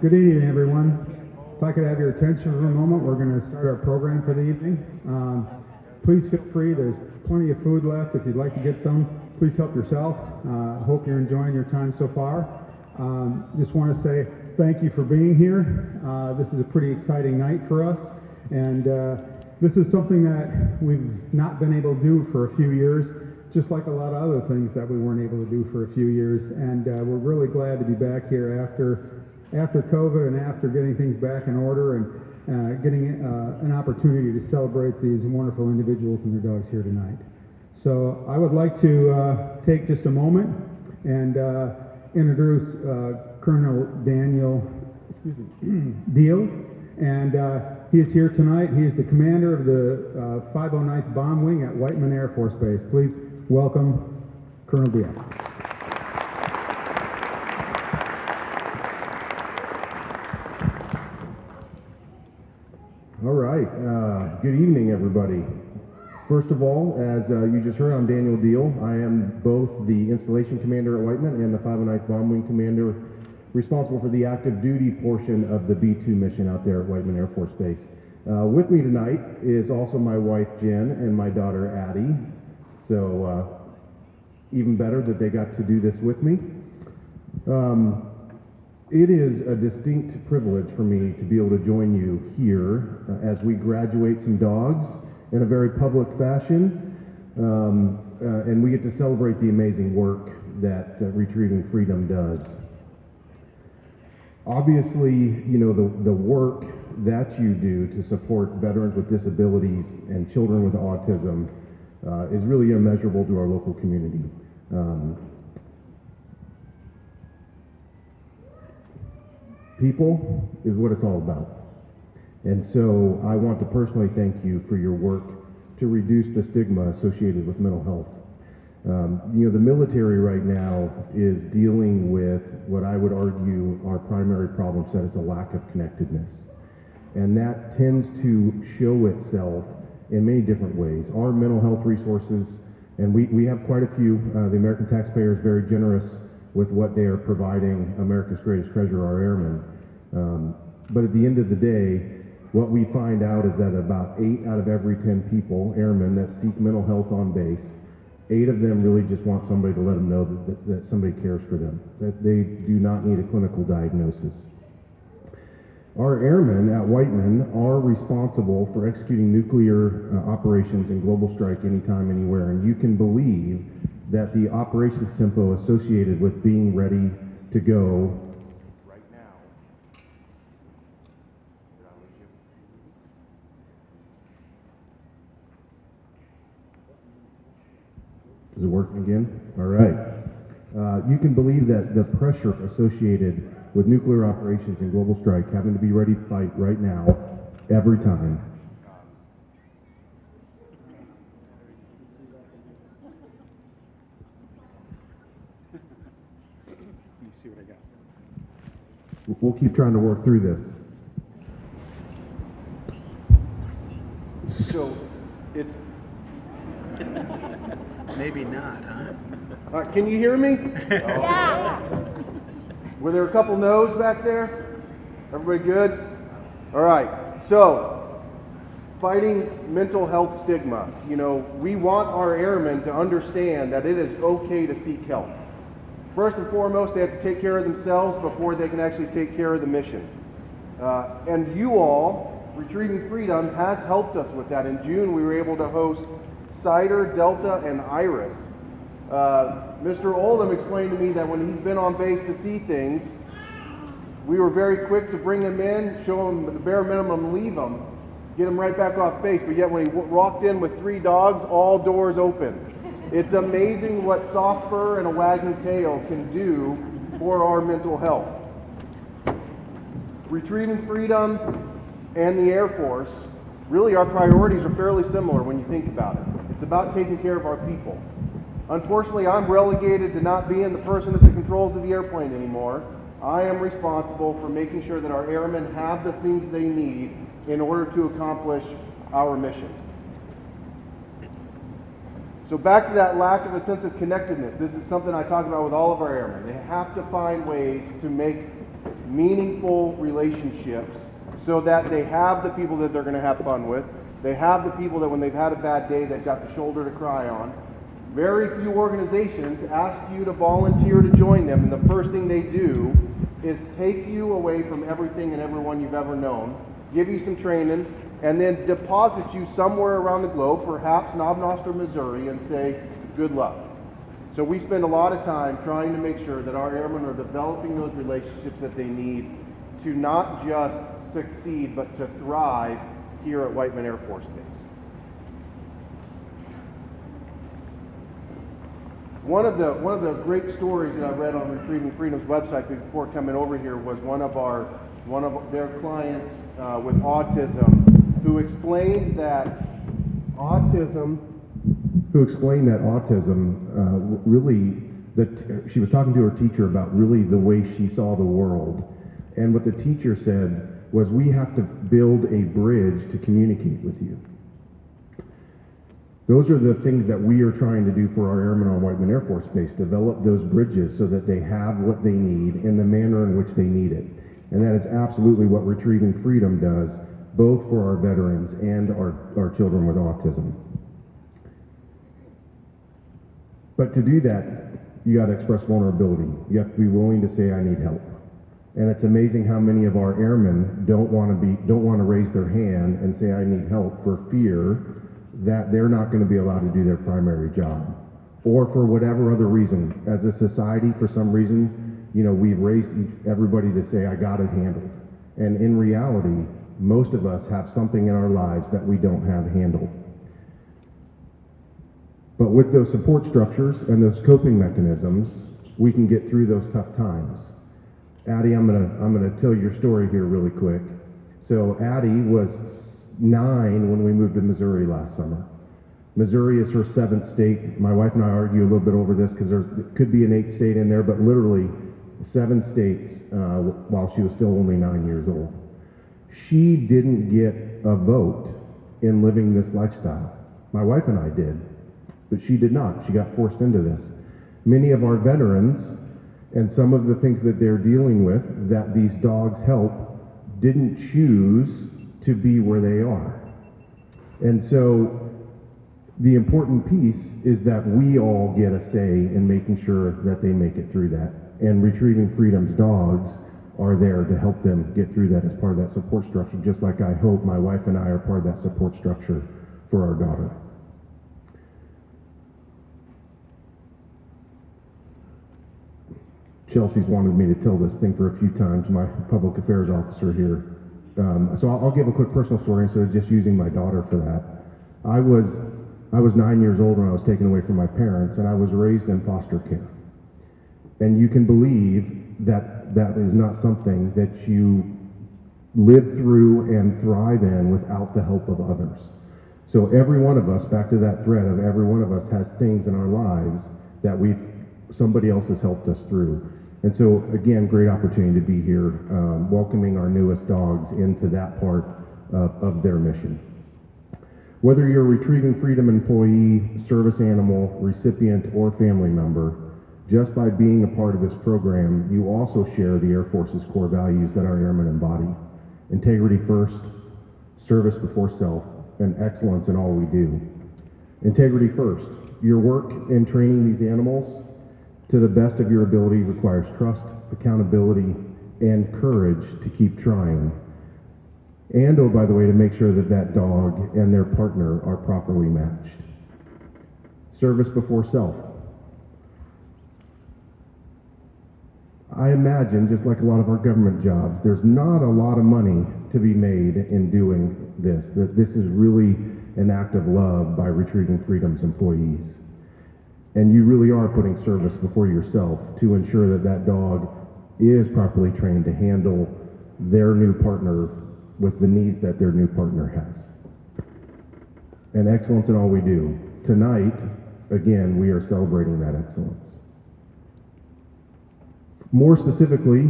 Good evening, everyone. If I could have your attention for a moment, we're going to start our program for the evening. Please feel free. There's plenty of food left. If you'd like to get some, please help yourself. Hope you're enjoying your time so far. Just want to say thank you for being here. This is a pretty exciting night for us, and this is something that we've not been able to do for a few years, just like a lot of other things that we weren't able to do for a few years. And we're really glad to be back here after COVID and after getting things back in order and getting an opportunity to celebrate these wonderful individuals and their dogs here tonight. So I would like to take just a moment and introduce Colonel Daniel Deal, and he is here tonight. He is the commander of the 509th Bomb Wing at Whiteman Air Force Base. Please welcome Colonel Deal. All right. Good evening, everybody. First of all, as you just heard, I'm Daniel Deal. I am both the installation commander at Whiteman and the 509th Bomb Wing commander, responsible for the active duty portion of the B-2 mission out there at Whiteman Air Force Base. With me tonight is also my wife, Jen, and my daughter, Addie. So even better that they got to do this with me. It is a distinct privilege for me to be able to join you here as we graduate some dogs in a very public fashion, and we get to celebrate the amazing work that Retreving Freedom does. Obviously, you know, the work that you do to support veterans with disabilities and children with autism is really immeasurable to our local community. People is what it's all about. And so I want to personally thank you for your work to reduce the stigma associated with mental health. You know, the military right now is dealing with what I would argue our primary problem set is a lack of connectedness. And that tends to show itself in many different ways. Our mental health resources, and we have quite a few, the American taxpayer is very generous with what they are providing America's greatest treasure, our airmen. But at the end of the day, what we find out is that about 8 out of every 10 people, airmen, that seek mental health on base, 8 of them really just want somebody to let them know that somebody cares for them, that they do not need a clinical diagnosis. Our airmen at Whiteman are responsible for executing nuclear operations in global strike anytime, anywhere, and you can believe that the operations tempo associated with being ready to go right now. Is it working again? All right. You can believe that the pressure associated with nuclear operations and global strike, having to be ready to fight right now, every time. See what I got. We'll keep trying to work through this. So it's Maybe not, huh? all right, can you hear me? Yeah. Were there a couple no's back there? Everybody good? All right. So, fighting mental health stigma. You know, we want our airmen to understand that it is okay to seek help. First and foremost, they have to take care of themselves before they can actually take care of the mission. And you all, Retreving Freedom, has helped us with that. In June, we were able to host Cider, Delta, and Iris. Mr. Oldham explained to me that when he's been on base to see things, we were very quick to bring him in, show him the bare minimum, leave him, get him right back off base. But yet when he walked in with 3 dogs, all doors open. It's amazing what soft fur and a wagging tail can do for our mental health. Retreving Freedom and the Air Force, really our priorities are fairly similar when you think about it. It's about taking care of our people. Unfortunately, I'm relegated to not being the person at the controls of the airplane anymore. I am responsible for making sure that our airmen have the things they need in order to accomplish our mission. So back to that lack of a sense of connectedness. This is something I talk about with all of our airmen. They have to find ways to make meaningful relationships so that they have the people that they're going to have fun with. They have the people that when they've had a bad day, they've got the shoulder to cry on. Very few organizations ask you to volunteer to join them, and the first thing they do is take you away from everything and everyone you've ever known, give you some training, and then deposit you somewhere around the globe, perhaps Knob Noster, Missouri, and say, good luck. So we spend a lot of time trying to make sure that our airmen are developing those relationships that they need to not just succeed, but to thrive here at Whiteman Air Force Base. One of the great stories that I read on Retreving Freedom's website before coming over here was one of their clients with autism who explained that autism really, that she was talking to her teacher about really the way she saw the world. And what the teacher said was, we have to build a bridge to communicate with you. Those are the things that we are trying to do for our airmen on Whiteman Air Force Base, develop those bridges so that they have what they need in the manner in which they need it. And that is absolutely what Retrieving Freedom does, both for our veterans and our children with autism. But to do that, you got to express vulnerability. You have to be willing to say, I need help. And it's amazing how many of our airmen don't want to raise their hand and say, I need help, for fear that they're not going to be allowed to do their primary job, or for whatever other reason. As a society, for some reason, we've raised everybody to say, I got it handled. And in reality, most of us have something in our lives that we don't have handled. But with those support structures and those coping mechanisms, we can get through those tough times. Addie, I'm gonna tell your story here really quick. So Addie was 9 when we moved to Missouri last summer. Missouri is her 7th state. My wife and I argue a little bit over this because there could be an 8th state in there, but literally 7 states while she was still only 9 years old. She didn't get a vote in living this lifestyle. My wife and I did, but she did not. She got forced into this. Many of our veterans and some of the things that they're dealing with that these dogs help didn't choose to be where they are. And so the important piece is that we all get a say in making sure that they make it through that. And Retrieving Freedom's dogs are there to help them get through that as part of that support structure, just like I hope my wife and I are part of that support structure for our daughter. Chelsea's wanted me to tell this thing for a few times, my public affairs officer here. So I'll give a quick personal story instead of just using my daughter for that. I was 9 years old when I was taken away from my parents, and I was raised in foster care. And you can believe that that is not something that you live through and thrive in without the help of others. So every one of us, back to that thread of every one of us has things in our lives that somebody else has helped us through. And so, again, great opportunity to be here, welcoming our newest dogs into that part of their mission. Whether you're a Retrieving Freedom employee, service animal, recipient, or family member, just by being a part of this program, you also share the Air Force's core values that our airmen embody. Integrity first, service before self, and excellence in all we do. Integrity first. Your work in training these animals to the best of your ability requires trust, accountability, and courage to keep trying. And, oh, by the way, to make sure that that dog and their partner are properly matched. Service before self. I imagine, just like a lot of our government jobs, there's not a lot of money to be made in doing this, that this is really an act of love by Retrieving Freedom's employees. And you really are putting service before yourself to ensure that that dog is properly trained to handle their new partner with the needs that their new partner has. And excellence in all we do. Tonight, again, we are celebrating that excellence. More specifically,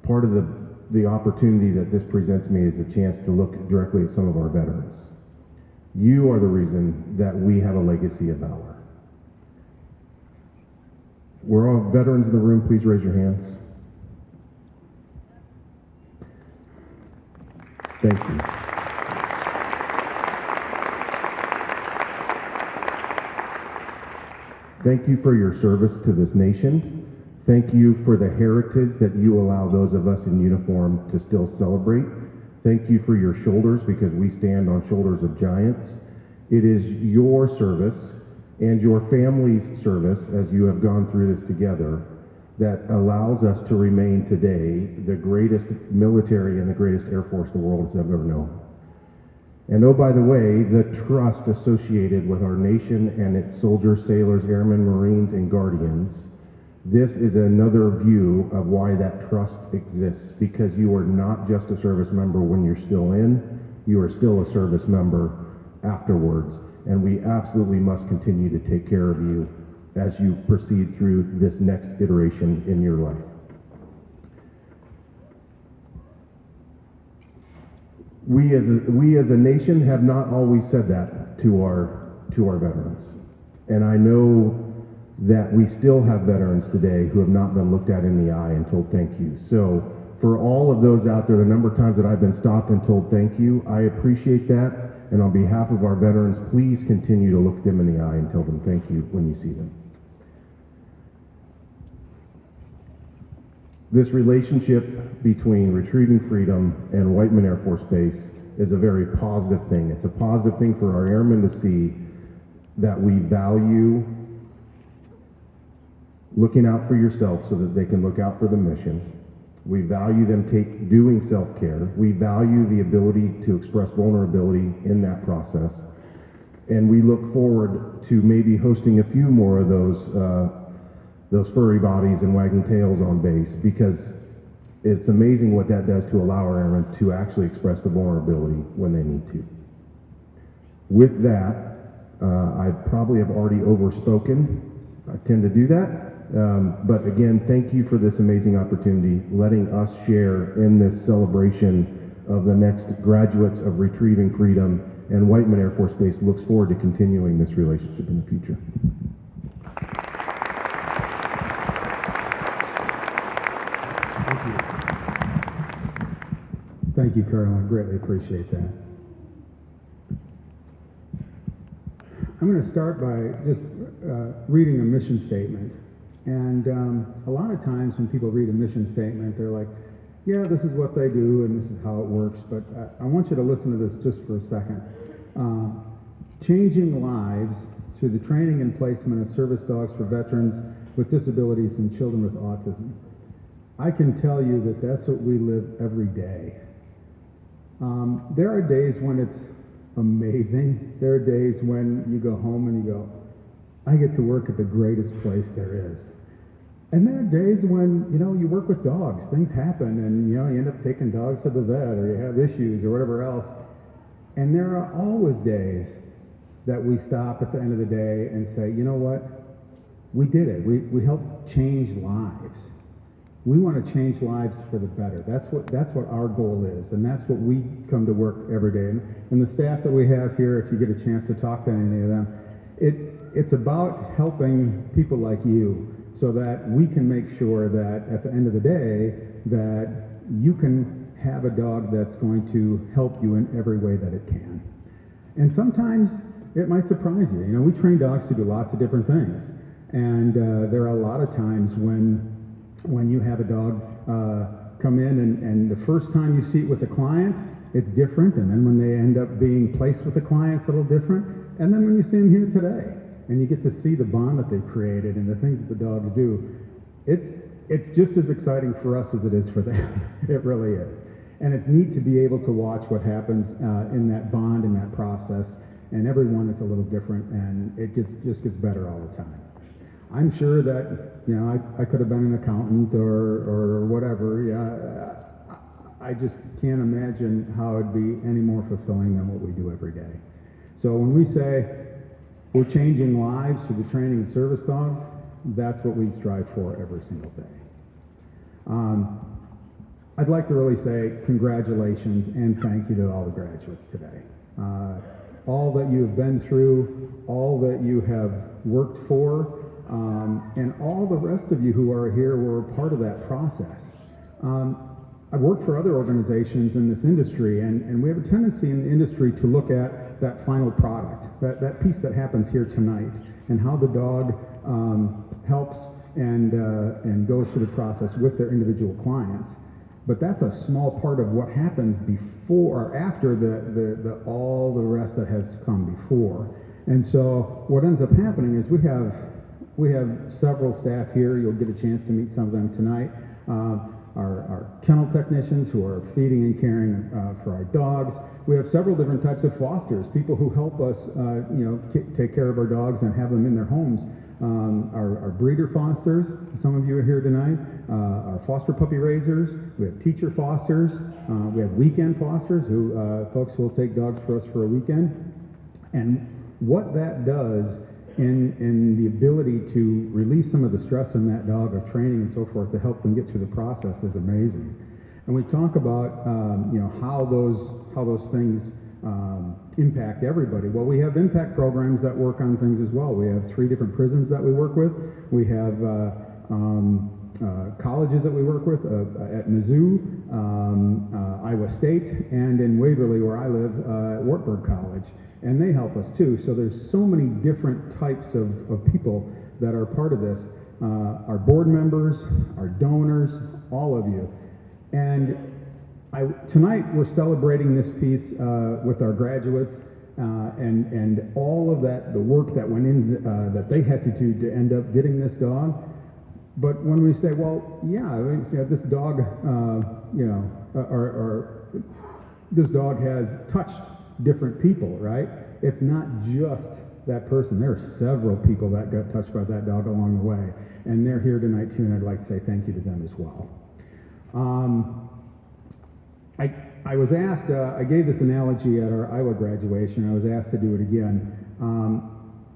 part of the opportunity that this presents me is a chance to look directly at some of our veterans. You are the reason that we have a legacy of valor. We're all veterans in the room, please raise your hands. Thank you. Thank you for your service to this nation. Thank you for the heritage that you allow those of us in uniform to still celebrate. Thank you for your shoulders, because we stand on shoulders of giants. It is your service and your family's service, as you have gone through this together, that allows us to remain today the greatest military and the greatest Air Force the world has ever known. And oh, by the way, the trust associated with our nation and its soldiers, sailors, airmen, Marines, and guardians, this is another view of why that trust exists, because you are not just a service member when you're still in, you are still a service member afterwards. And we absolutely must continue to take care of you as you proceed through this next iteration in your life. We as a nation have not always said that to our veterans. And I know that we still have veterans today who have not been looked at in the eye and told thank you. So for all of those out there, the number of times that I've been stopped and told thank you, I appreciate that. And on behalf of our veterans, please continue to look them in the eye and tell them thank you when you see them. This relationship between Retrieving Freedom and Whiteman Air Force Base is a very positive thing. It's a positive thing for our airmen to see that we value looking out for yourself so that they can look out for the mission. We value them doing self-care. We value the ability to express vulnerability in that process. And we look forward to maybe hosting a few more of those furry bodies and wagging tails on base, because it's amazing what that does to allow our airmen to actually express the vulnerability when they need to. With that, I probably have already overspoken. I tend to do that. But again, thank you for this amazing opportunity, letting us share in this celebration of the next graduates of Retrieving Freedom, and Whiteman Air Force Base looks forward to continuing this relationship in the future. Thank you, Colonel. I greatly appreciate that. I'm going to start by just reading a mission statement. And a lot of times when people read a mission statement, they're like, yeah, this is what they do and this is how it works. But I want you to listen to this just for a second. Changing lives through the training and placement of service dogs for veterans with disabilities and children with autism. I can tell you that that's what we live every day. There are days when it's amazing. There are days when you go home and you go, I get to work at the greatest place there is. And there are days when, you work with dogs, things happen, and, you end up taking dogs to the vet, or you have issues or whatever else. And there are always days that we stop at the end of the day and say, you know what? We did it. We helped change lives. We want to change lives for the better. That's what our goal is, and that's what we come to work every day. And the staff that we have here, if you get a chance to talk to any of them, it's about helping people like you so that we can make sure that at the end of the day that you can have a dog that's going to help you in every way that it can. And sometimes it might surprise you. We train dogs to do lots of different things. And there are a lot of times when you have a dog come in and the first time you see it with a client, it's different. And then when they end up being placed with the client, it's a little different. And then when you see them here today, and you get to see the bond that they've created and the things that the dogs do, it's just as exciting for us as it is for them. It really is. And it's neat to be able to watch what happens in that bond, in that process. And everyone is a little different, and it just gets better all the time. I'm sure that, I could have been an accountant or whatever. Yeah, I just can't imagine how it'd be any more fulfilling than what we do every day. So when we say we're changing lives through the training of service dogs, that's what we strive for every single day. I'd like to really say congratulations and thank you to all the graduates today. All that you have been through, all that you have worked for, and all the rest of you who are here were a part of that process. I've worked for other organizations in this industry, and we have a tendency in the industry to look at that final product, that piece that happens here tonight, and how the dog helps and goes through the process with their individual clients. But that's a small part of what happens before or after the all the rest that has come before. And so what ends up happening is we have several staff here. You'll get a chance to meet some of them tonight. Our kennel technicians who are feeding and caring for our dogs. We have several different types of fosters, people who help us, take care of our dogs and have them in their homes. Our breeder fosters, some of you are here tonight. Our foster puppy raisers. We have teacher fosters. We have weekend fosters, folks who will take dogs for us for a weekend. And what that does in the ability to relieve some of the stress in that dog of training and so forth to help them get through the process is amazing. And we talk about how those things impact everybody. Well, we have impact programs that work on things as well. We have 3 different prisons that we work with. We have colleges that we work with at Mizzou, Iowa State, and in Waverly, where I live, Wartburg College. And they help us too. So there's so many different types of people that are part of this. Our board members, our donors, all of you. And tonight we're celebrating this piece with our graduates and all of that, the work that went in, that they had to do to end up getting this dog. But when we say, well, yeah, this dog, or this dog has touched different people, right? It's not just that person. There are several people that got touched by that dog along the way, and they're here tonight too, and I'd like to say thank you to them as well. I was asked, I gave this analogy at our Iowa graduation. I was asked to do it again.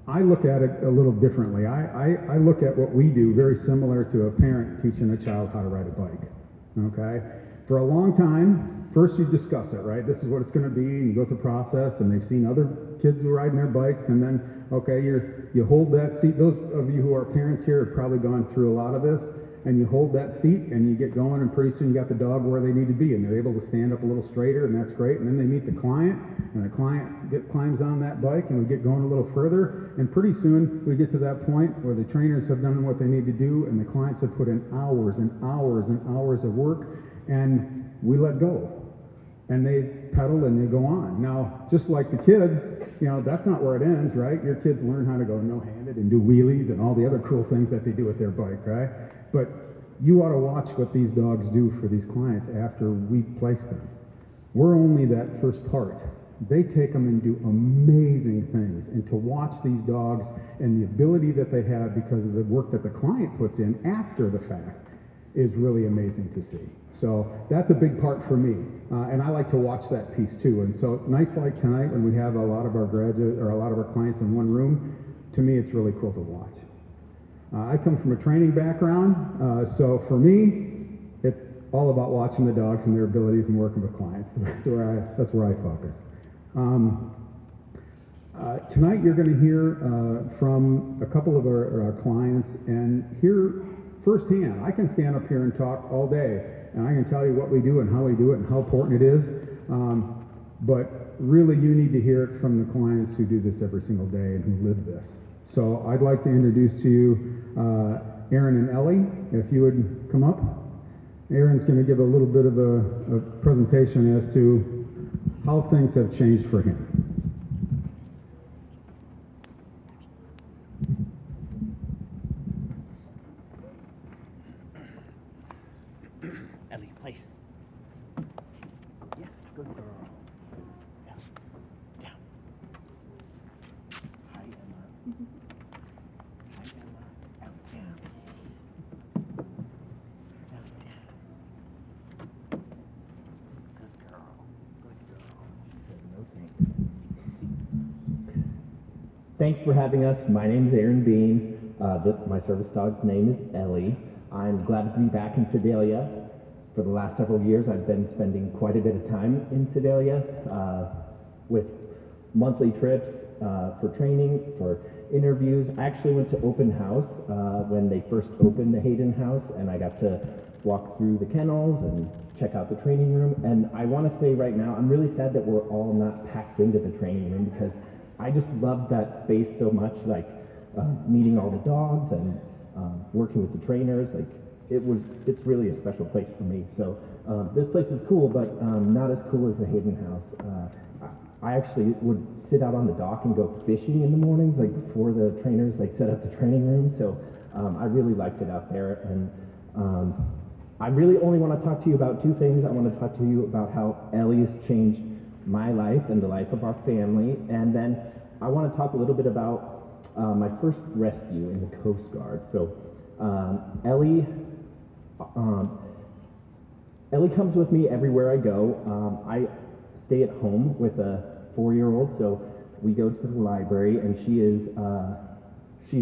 I look at it a little differently. I look at what we do very similar to a parent teaching a child how to ride a bike, okay? For a long time, first you discuss it, right? This is what it's going to be, and you go through the process, and they've seen other kids who are riding their bikes, and then, okay, you hold that seat. Those of you who are parents here have probably gone through a lot of this, and you hold that seat, and you get going, and pretty soon you got the dog where they need to be, and they're able to stand up a little straighter, and that's great, and then they meet the client, and the client climbs on that bike, and we get going a little further, and pretty soon we get to that point where the trainers have done what they need to do, and the clients have put in hours and hours and hours of work, and we let go. And they pedal and they go on. Now, just like the kids, that's not where it ends, right? Your kids learn how to go no-handed and do wheelies and all the other cool things that they do with their bike, right? But you ought to watch what these dogs do for these clients after we place them. We're only that first part. They take them and do amazing things. And to watch these dogs and the ability that they have because of the work that the client puts in after the fact is really amazing to see. So that's a big part for me, and I like to watch that piece too. And so nights like tonight, when we have a lot of our graduates or a lot of our clients in one room, to me it's really cool to watch. I come from a training background, so for me, it's all about watching the dogs and their abilities and working with clients. So that's where I focus. Tonight you're going to hear from a couple of our clients and hear firsthand. I can stand up here and talk all day, and I can tell you what we do and how we do it and how important it is, but really you need to hear it from the clients who do this every single day and who live this. So I'd like to introduce to you Aaron and Ellie, if you would come up. Aaron's going to give a little bit of a presentation as to how things have changed for him. Ellie, place. Yes, good girl. Yeah. Down. Hi, Emma. Hi, Emma. Ellie, down. Ellie, down. Good girl. Good girl. She said no thanks. Thanks for having us. My name's Aaron Bean. My service dog's name is Ellie. I'm glad to be back in Sedalia. For the last several years, I've been spending quite a bit of time in Sedalia with monthly trips for training, for interviews. I actually went to open house when they first opened the Hayden House, and I got to walk through the kennels and check out the training room. And I want to say right now, I'm really sad that we're all not packed into the training room, because I just love that space so much, like meeting all the dogs and working with the trainers. Like it's really a special place for me. So this place is cool, but not as cool as the Hayden House. I actually would sit out on the dock and go fishing in the mornings, like before the trainers like set up the training room. So I really liked it out there. And I really only want to talk to you about two things. I want to talk to you about how Ellie has changed my life and the life of our family. And then I want to talk a little bit about my first rescue in the Coast Guard. So Ellie comes with me everywhere I go. I stay at home with a 4-year-old, so we go to the library, and she's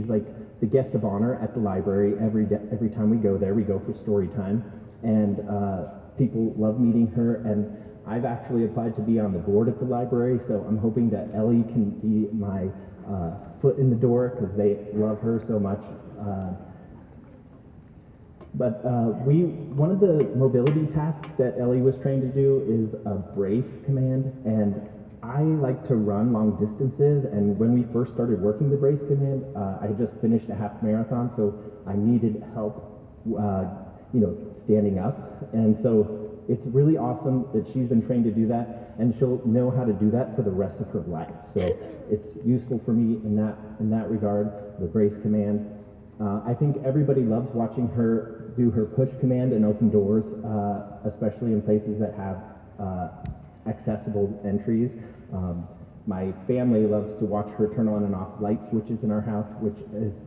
like the guest of honor at the library. Every time we go there, we go for story time, and people love meeting her. And I've actually applied to be on the board at the library, so I'm hoping that Ellie can be my foot in the door, because they love her so much. But one of the mobility tasks that Ellie was trained to do is a brace command, and I like to run long distances. And when we first started working the brace command, I had just finished a half marathon, so I needed help, standing up. And so it's really awesome that she's been trained to do that, and she'll know how to do that for the rest of her life. So it's useful for me in that regard, the brace command. I think everybody loves watching her do her push command and open doors, especially in places that have accessible entries. My family loves to watch her turn on and off light switches in our house, which is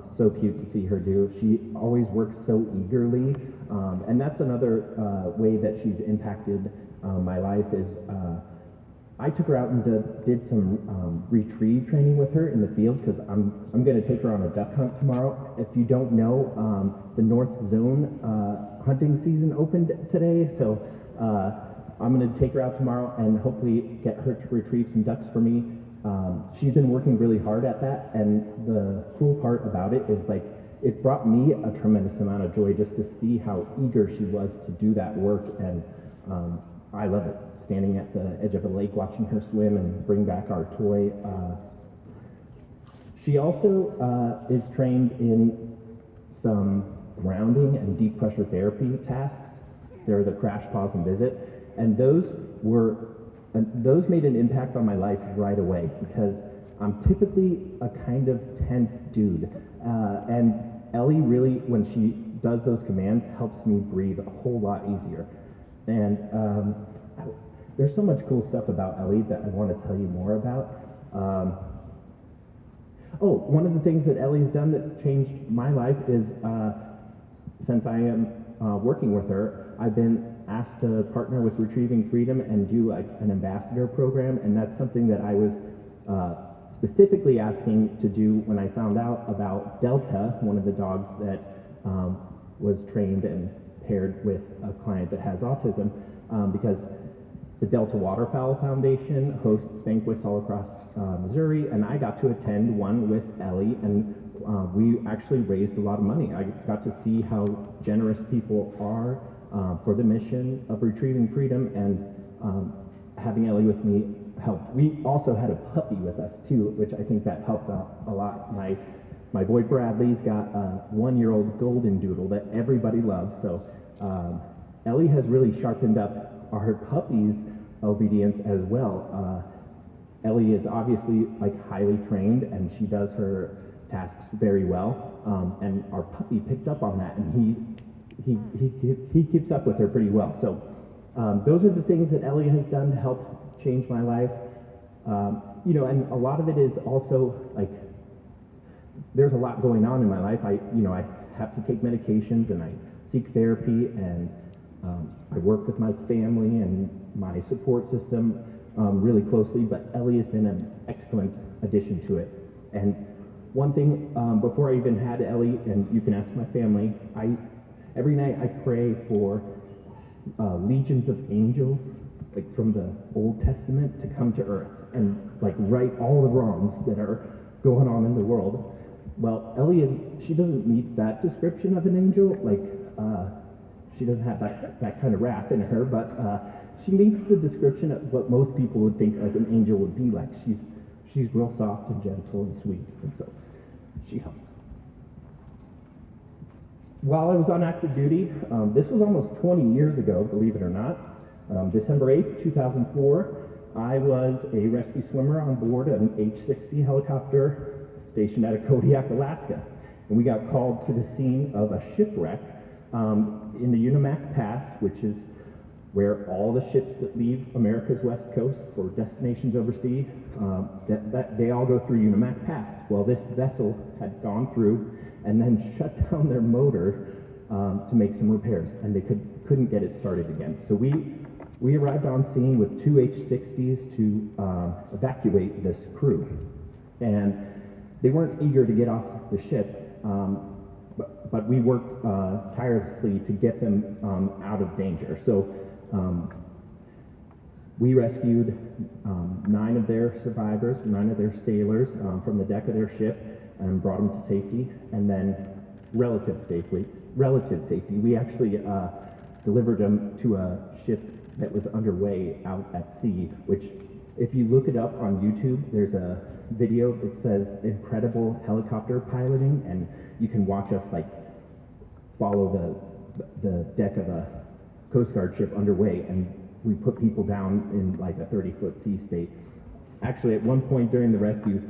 so cute to see her do. She always works so eagerly, and that's another way that she's impacted my life is I took her out and did some retrieve training with her in the field, because I'm going to take her on a duck hunt tomorrow. If you don't know, the North Zone hunting season opened today, so I'm going to take her out tomorrow and hopefully get her to retrieve some ducks for me. She's been working really hard at that, and the cool part about it is like it brought me a tremendous amount of joy just to see how eager she was to do that work. And I love it, standing at the edge of a lake watching her swim and bring back our toy. She also is trained in some grounding and deep pressure therapy tasks. They're the crash, pause, and visit. And those made an impact on my life right away, because I'm typically a kind of tense dude. And Ellie really, when she does those commands, helps me breathe a whole lot easier. And there's so much cool stuff about Ellie that I want to tell you more about. One of the things that Ellie's done that's changed my life is since I am working with her, I've been asked to partner with Retreving Freedom and do like an ambassador program, and that's something that I was specifically asking to do when I found out about Delta, one of the dogs that was trained and paired with a client that has autism, because the Delta Waterfowl Foundation hosts banquets all across Missouri, and I got to attend one with Ellie, and we actually raised a lot of money. I got to see how generous people are for the mission of Retrieving Freedom, and having Ellie with me helped. We also had a puppy with us too, which I think that helped out a lot. My boy Bradley's got a 1-year-old golden doodle that everybody loves, so Ellie has really sharpened up our puppy's obedience as well. Ellie is obviously like highly trained, and she does her tasks very well, and our puppy picked up on that, and he keeps up with her pretty well. So those are the things that Ellie has done to help change my life. And a lot of it is also like there's a lot going on in my life. I have to take medications, and I seek therapy, and I work with my family and my support system really closely, but Ellie has been an excellent addition to it. And one thing, before I even had Ellie, and you can ask my family, every night I pray for legions of angels, like from the Old Testament, to come to earth and like right all the wrongs that are going on in the world. Well, Ellie she doesn't meet that description of an angel. Like, she doesn't have that kind of wrath in her, but she meets the description of what most people would think like an angel would be like. She's real soft and gentle and sweet, and so she helps. While I was on active duty, this was almost 20 years ago, believe it or not, December 8th, 2004, I was a rescue swimmer on board an H-60 helicopter stationed out of Kodiak, Alaska. And we got called to the scene of a shipwreck in the Unimak Pass, which is where all the ships that leave America's west coast for destinations overseas, they all go through Unimak Pass. Well, this vessel had gone through and then shut down their motor to make some repairs, and they couldn't get it started again. So we arrived on scene with 2 H-60s to evacuate this crew. And they weren't eager to get off the ship, but we worked tirelessly to get them out of danger. So we rescued 9 of their survivors, 9 of their sailors from the deck of their ship and brought them to safety. And then relative safety, we actually delivered them to a ship that was underway out at sea, which if you look it up on YouTube, there's a video that says incredible helicopter piloting, and you can watch us like follow the deck of a Coast Guard ship underway, and we put people down in like a 30-foot sea state. Actually, at one point during the rescue,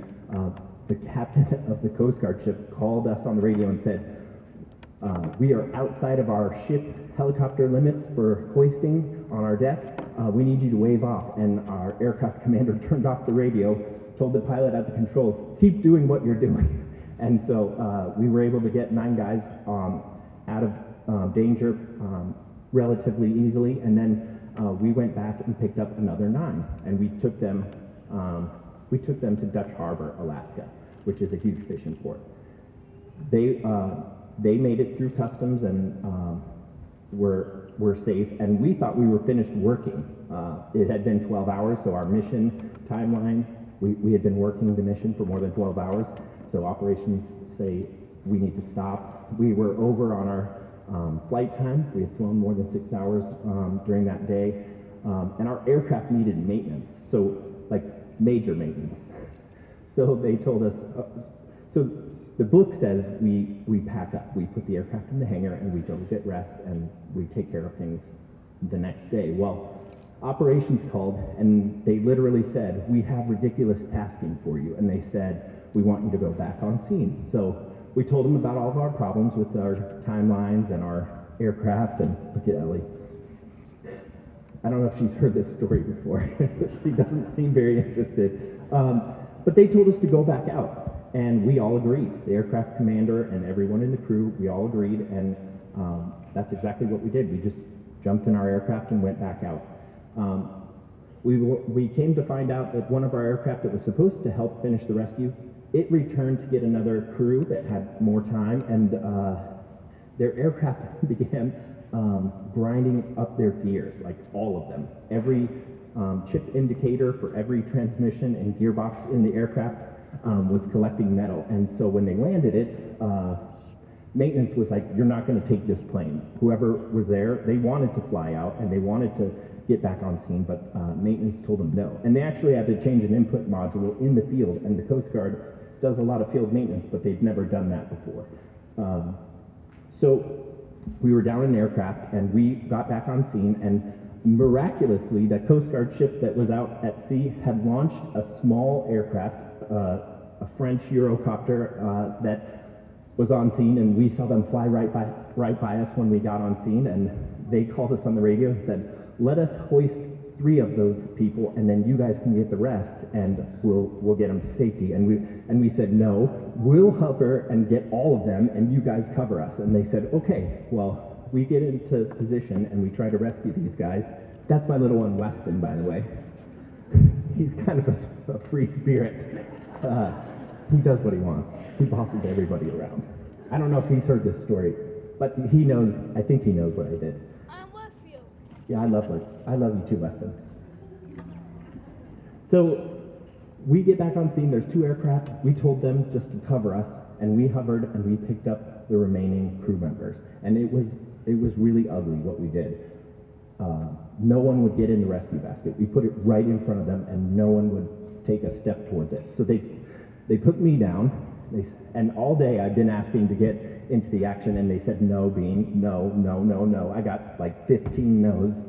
the captain of the Coast Guard ship called us on the radio and said, we are outside of our ship helicopter limits for hoisting on our deck. We need you to wave off. And our aircraft commander turned off the radio, told the pilot at the controls, keep doing what you're doing. And so we were able to get 9 guys out of danger relatively easily. And then we went back and picked up another 9, and we took them to Dutch Harbor, Alaska, which is a huge fishing port. They made it through customs and were safe, and we thought we were finished working. It had been 12 hours, so our mission timeline, we had been working the mission for more than 12 hours, so operations say we need to stop. We were over on our flight time. We had flown more than 6 hours during that day, and our aircraft needed maintenance, so like major maintenance. So they told us, so the book says we pack up, we put the aircraft in the hangar, and we go get rest, and we take care of things the next day. Well, operations called, and they literally said, we have ridiculous tasking for you, and they said, we want you to go back on scene. So we told them about all of our problems with our timelines and our aircraft, and look at Ellie. I don't know if she's heard this story before, but she doesn't seem very interested. But they told us to go back out. And we all agreed. The aircraft commander and everyone in the crew, we all agreed, and that's exactly what we did. We just jumped in our aircraft and went back out. We came to find out that one of our aircraft that was supposed to help finish the rescue, it returned to get another crew that had more time, and their aircraft began grinding up their gears, like all of them. Every chip indicator for every transmission and gearbox in the aircraft was collecting metal, and so when they landed it, maintenance was like, you're not going to take this plane. Whoever was there, they wanted to fly out and they wanted to get back on scene, but maintenance told them no. And they actually had to change an input module in the field, and the Coast Guard does a lot of field maintenance, but they'd never done that before. So we were down in an aircraft, and we got back on scene, and miraculously, the Coast Guard ship that was out at sea had launched a small aircraft, a French Eurocopter that was on scene, and we saw them fly right by us when we got on scene, and they called us on the radio and said, let us hoist 3 of those people, and then you guys can get the rest, and we'll get them to safety. And we said, no, we'll hover and get all of them, and you guys cover us. And they said, okay. Well, we get into position, and we try to rescue these guys. That's my little one, Weston, by the way. He's kind of a free spirit. He does what he wants. He bosses everybody around. I don't know if he's heard this story, but he knows, I think he knows what I did. I'm with you. Yeah, I love you too, Weston. So we get back on scene, there's 2 aircraft. We told them just to cover us, and we hovered and we picked up the remaining crew members. And it was really ugly what we did. No one would get in the rescue basket. We put it right in front of them, and no one would take a step towards it. So they put me down, and all day I've been asking to get into the action, and they said no, Bean, no, no, no, no. I got like 15 no's.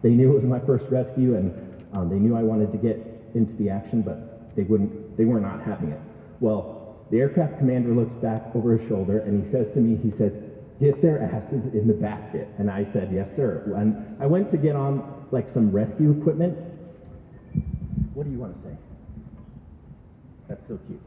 They knew it was my first rescue, and they knew I wanted to get into the action, but they were not having it. Well, the aircraft commander looks back over his shoulder, and he says to me, he says, "Get their asses in the basket." And I said, "Yes, sir." And I went to get on like some rescue equipment. What do you want to say? That's so cute.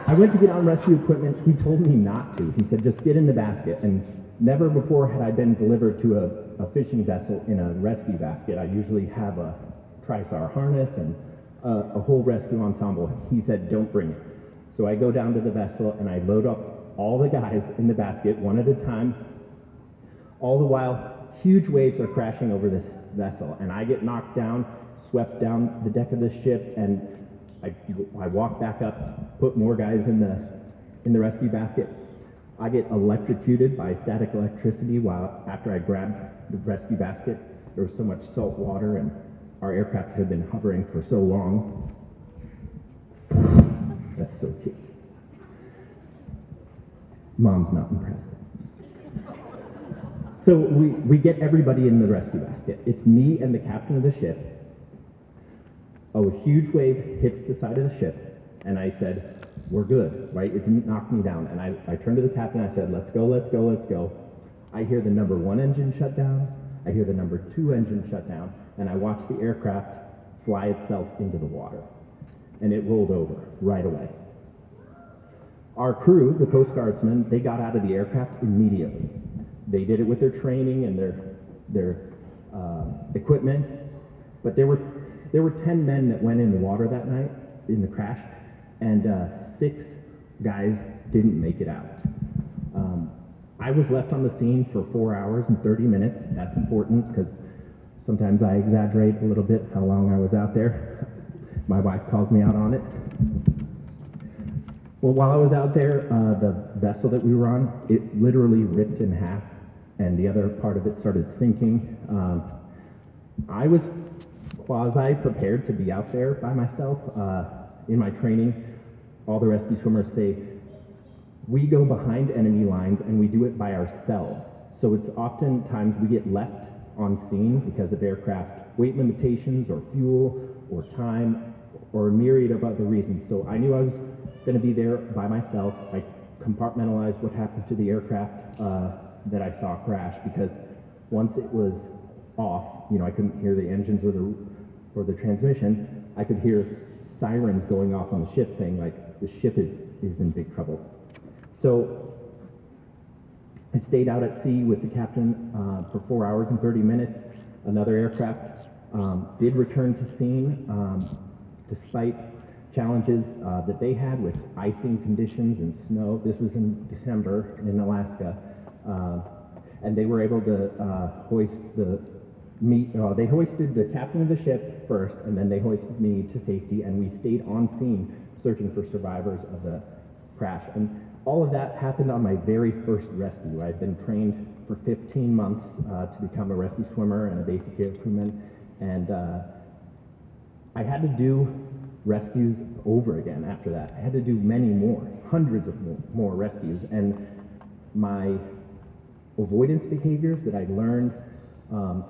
I went to get on rescue equipment. He told me not to. He said, "Just get in the basket." And never before had I been delivered to a fishing vessel in a rescue basket. I usually have a TriSAR harness and a whole rescue ensemble. He said, "Don't bring it." So I go down to the vessel and I load up all the guys in the basket one at a time. All the while, huge waves are crashing over this vessel, and I get knocked down, swept down the deck of the ship, and I walk back up, put more guys in the rescue basket. I get electrocuted by static electricity after I grabbed the rescue basket. There was so much salt water, and our aircraft had been hovering for so long. That's so cute. Mom's not impressed. So we get everybody in the rescue basket. It's me and the captain of the ship. A huge wave hits the side of the ship, and I said, "We're good," right? It didn't knock me down. And I turned to the captain, I said, "Let's go, let's go, let's go." I hear the number 1 engine shut down, I hear the number 2 engine shut down, and I watch the aircraft fly itself into the water. And it rolled over right away. Our crew, the Coast Guardsmen, they got out of the aircraft immediately. They did it with their training and their equipment, but there were 10 men that went in the water that night in the crash, and 6 guys didn't make it out. I was left on the scene for 4 hours and 30 minutes. That's important because sometimes I exaggerate a little bit how long I was out there. My wife calls me out on it. Well, while I was out there, the vessel that we were on, it literally ripped in half, and the other part of it started sinking. I was quasi-prepared to be out there by myself. In my training, all the rescue swimmers say, we go behind enemy lines and we do it by ourselves. So it's oftentimes we get left on scene because of aircraft weight limitations or fuel or time or a myriad of other reasons. So I knew I was going to be there by myself. I compartmentalized what happened to the aircraft that I saw crash, because once it was off, I couldn't hear the engines or the transmission. I could hear sirens going off on the ship saying like the ship is in big trouble. So I stayed out at sea with the captain for 4 hours and 30 minutes. Another aircraft did return to scene despite challenges that they had with icing conditions and snow. This was in December in Alaska. And they were able to hoist they hoisted the captain of the ship first, and then they hoisted me to safety, and we stayed on scene searching for survivors of the crash. And all of that happened on my very first rescue. I'd been trained for 15 months to become a rescue swimmer and a basic air crewman, and I had to do rescues over again after that. I had to do many more, hundreds of more rescues, and my avoidance behaviors that I learned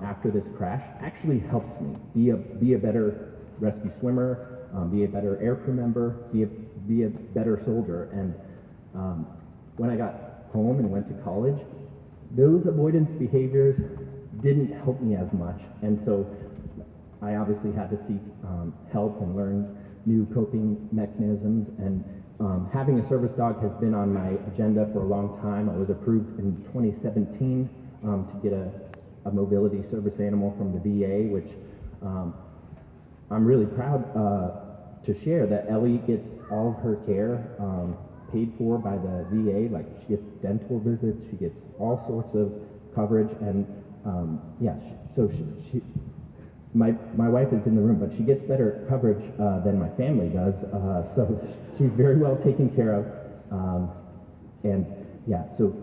after this crash actually helped me be a better rescue swimmer, be a better air crew member, be a better soldier. And when I got home and went to college, those avoidance behaviors didn't help me as much, and so I obviously had to seek help and learn new coping mechanisms. And having a service dog has been on my agenda for a long time. I was approved in 2017 to get a mobility service animal from the VA, which I'm really proud to share that Ellie gets all of her care paid for by the VA. Like, she gets dental visits, she gets all sorts of coverage, and my wife is in the room, but she gets better coverage than my family does. So she's very well taken care of. And yeah, so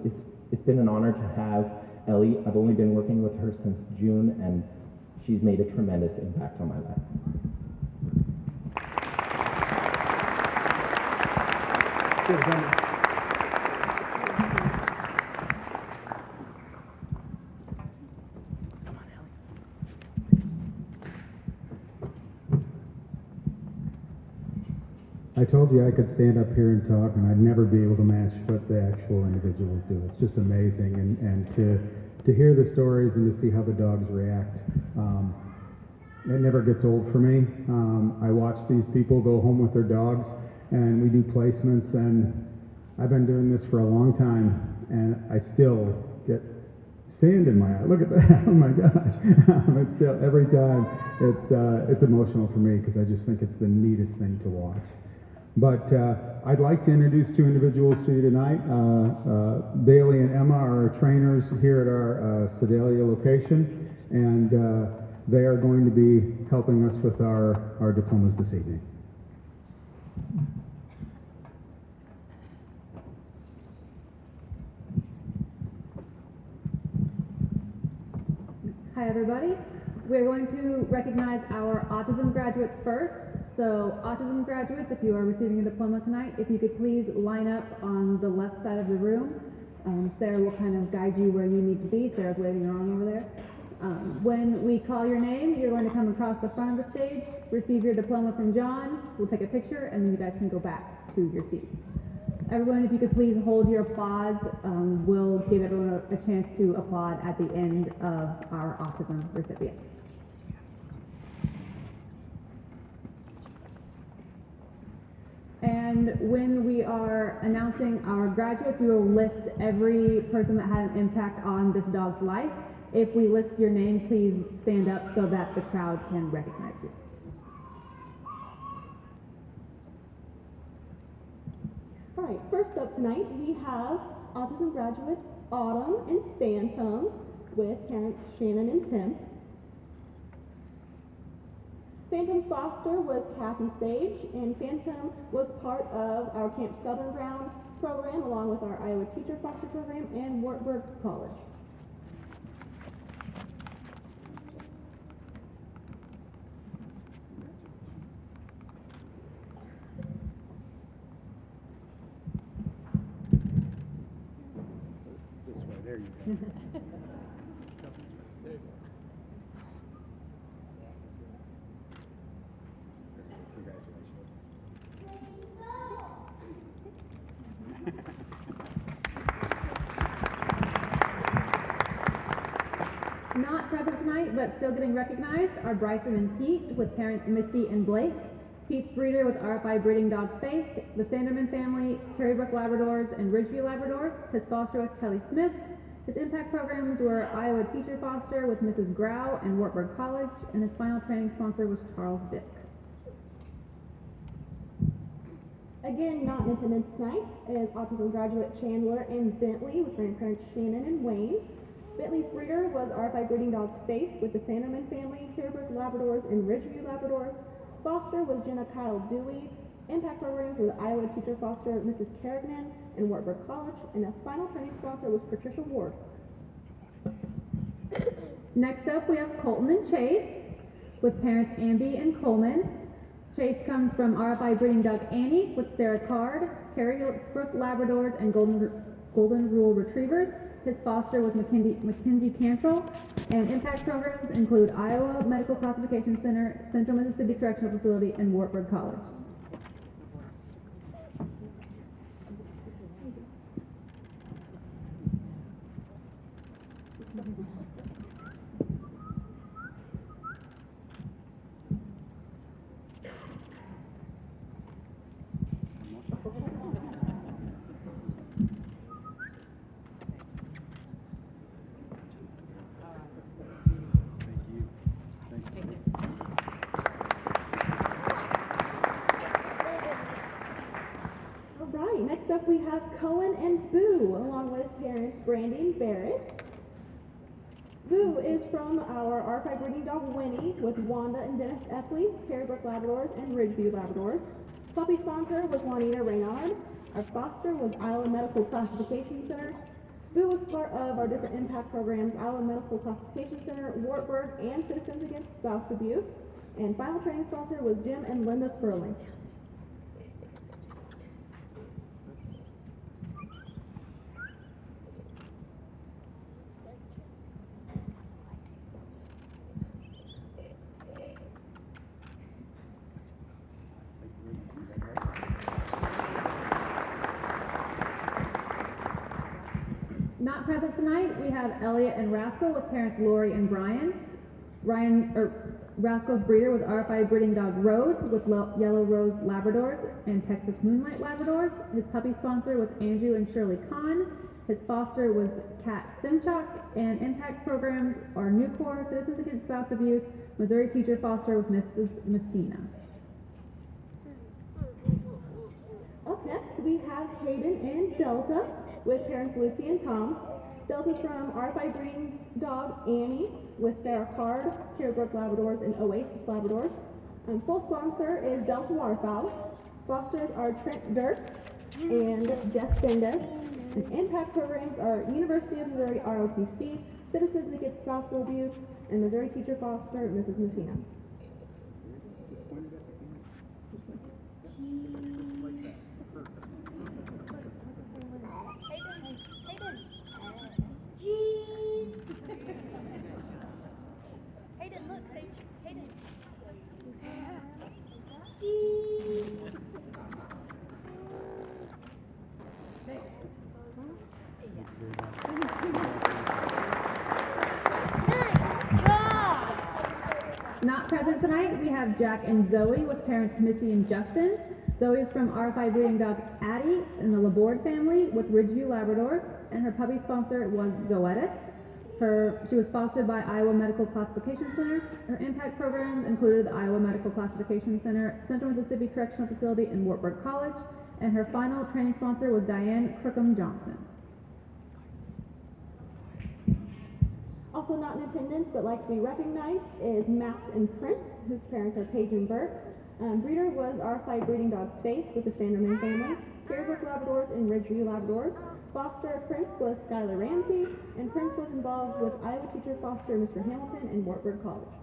it's been an honor to have Ellie. I've only been working with her since June, and she's made a tremendous impact on my life. I told you I could stand up here and talk, and I'd never be able to match what the actual individuals do. It's just amazing, and to hear the stories and to see how the dogs react, it never gets old for me. I watch these people go home with their dogs, and we do placements, and I've been doing this for a long time, and I still get sand in my eye. Look at that! Oh my gosh! It's still every time it's emotional for me because I just think it's the neatest thing to watch. But I'd like to introduce two individuals to you tonight. Bailey and Emma are our trainers here at our Sedalia location, and they are going to be helping us with our diplomas this evening. Hi everybody. We're going to recognize our autism graduates first. So autism graduates, if you are receiving a diploma tonight, if you could please line up on the left side of the room. Sarah will kind of guide you where you need to be. Sarah's waving her arm over there. When we call your name, you're going to come across the front of the stage, receive your diploma from John, we'll take a picture, and then you guys can go back to your seats. Everyone, if you could please hold your applause, we'll give everyone a chance to applaud at the end of our autism recipients. And when we are announcing our graduates, we will list every person that had an impact on this dog's life. If we list your name, please stand up so that the crowd can recognize you. All right, first up tonight, we have autism graduates Autumn and Phantom with parents Shannon and Tim. Phantom's foster was Kathy Sage, and Phantom was part of our Camp Southern Ground program along with our Iowa Teacher Foster Program and Wartburg College. There you go. Not present tonight, but still getting recognized are Bryson and Pete with parents Misty and Blake. Pete's breeder was RFI breeding dog Faith. The Sanderman family, Carrybrook Labradors and Ridgeview Labradors. His foster was Kelly Smith. His impact programs were Iowa Teacher Foster with Mrs. Grau and Wartburg College, and his final training sponsor was Charles Dick. Again, not in attendance tonight is autism graduate Chandler and Bentley with grandparents Shannon and Wayne. Bentley's breeder was RFI breeding dog Faith with the Sanderman family, Carrybrook Labradors and Ridgeview Labradors. Foster was Jenna Kyle Dewey. Impact programs were the Iowa Teacher Foster, Mrs. Carrigan, and Wartburg College, and a final training sponsor was Patricia Ward. Next up, we have Colton and Chase with parents Amby and Coleman. Chase comes from RFI breeding dog Annie with Sarah Card, Carrybrook Labradors, and Golden Rule Retrievers. His foster was Mackenzie Cantrell, and impact programs include Iowa Medical Classification Center, Central Mississippi Correctional Facility, and Wartburg College. Next up, we have Cohen and Boo, along with parents Brandy and Barrett. Boo Boo is from our R5 breeding dog Winnie with Wanda and Dennis Epley, Carrybrook Labradors, and Ridgeview Labradors. Puppy sponsor was Juanita Reynard. Our foster was Iowa Medical Classification Center. Boo was part of our different impact programs, Iowa Medical Classification Center, Wartburg, and Citizens Against Spouse Abuse. And final training sponsor was Jim and Linda Sperling. Not present tonight, we have Elliot and Rascal with parents Lori and Brian. Rascal's breeder was R5 breeding dog Rose with Yellow Rose Labradors and Texas Moonlight Labradors. His puppy sponsor was Andrew and Shirley Kahn. His foster was Kat Simchak, and impact programs are Nucor, Citizens Against Spouse Abuse, Missouri Teacher Foster with Mrs. Messina. Up next, we have Hayden and Delta with parents Lucy and Tom. Delta's from R5 breeding dog Annie with Sarah Card, Carrybrook Labradors, and Oasis Labradors. Full sponsor is Delta Waterfowl. Fosters are Trent Dirks and Jess Sendes. And impact programs are University of Missouri ROTC, Citizens Against Spousal Abuse, and Missouri Teacher Foster Mrs. Messina. Not present tonight, we have Jack and Zoe with parents Missy and Justin. Zoe is from R5 breeding dog Addie in the Laborde family with Ridgeview Labradors, and her puppy sponsor was Zoetis. She was fostered by Iowa Medical Classification Center. Her impact programs included the Iowa Medical Classification Center, Central Mississippi Correctional Facility, and Wartburg College, and her final training sponsor was Diane Crookham Johnson. Also not in attendance but like to be recognized is Max and Prince, whose parents are Paige and Bert. Breeder was R5 breeding dog Faith with the Sanderman family, Carrybrook Labradors, and Ridgeview Labradors. Foster Prince was Skylar Ramsey, and Prince was involved with Iowa Teacher Foster Mr. Hamilton and Wartburg College.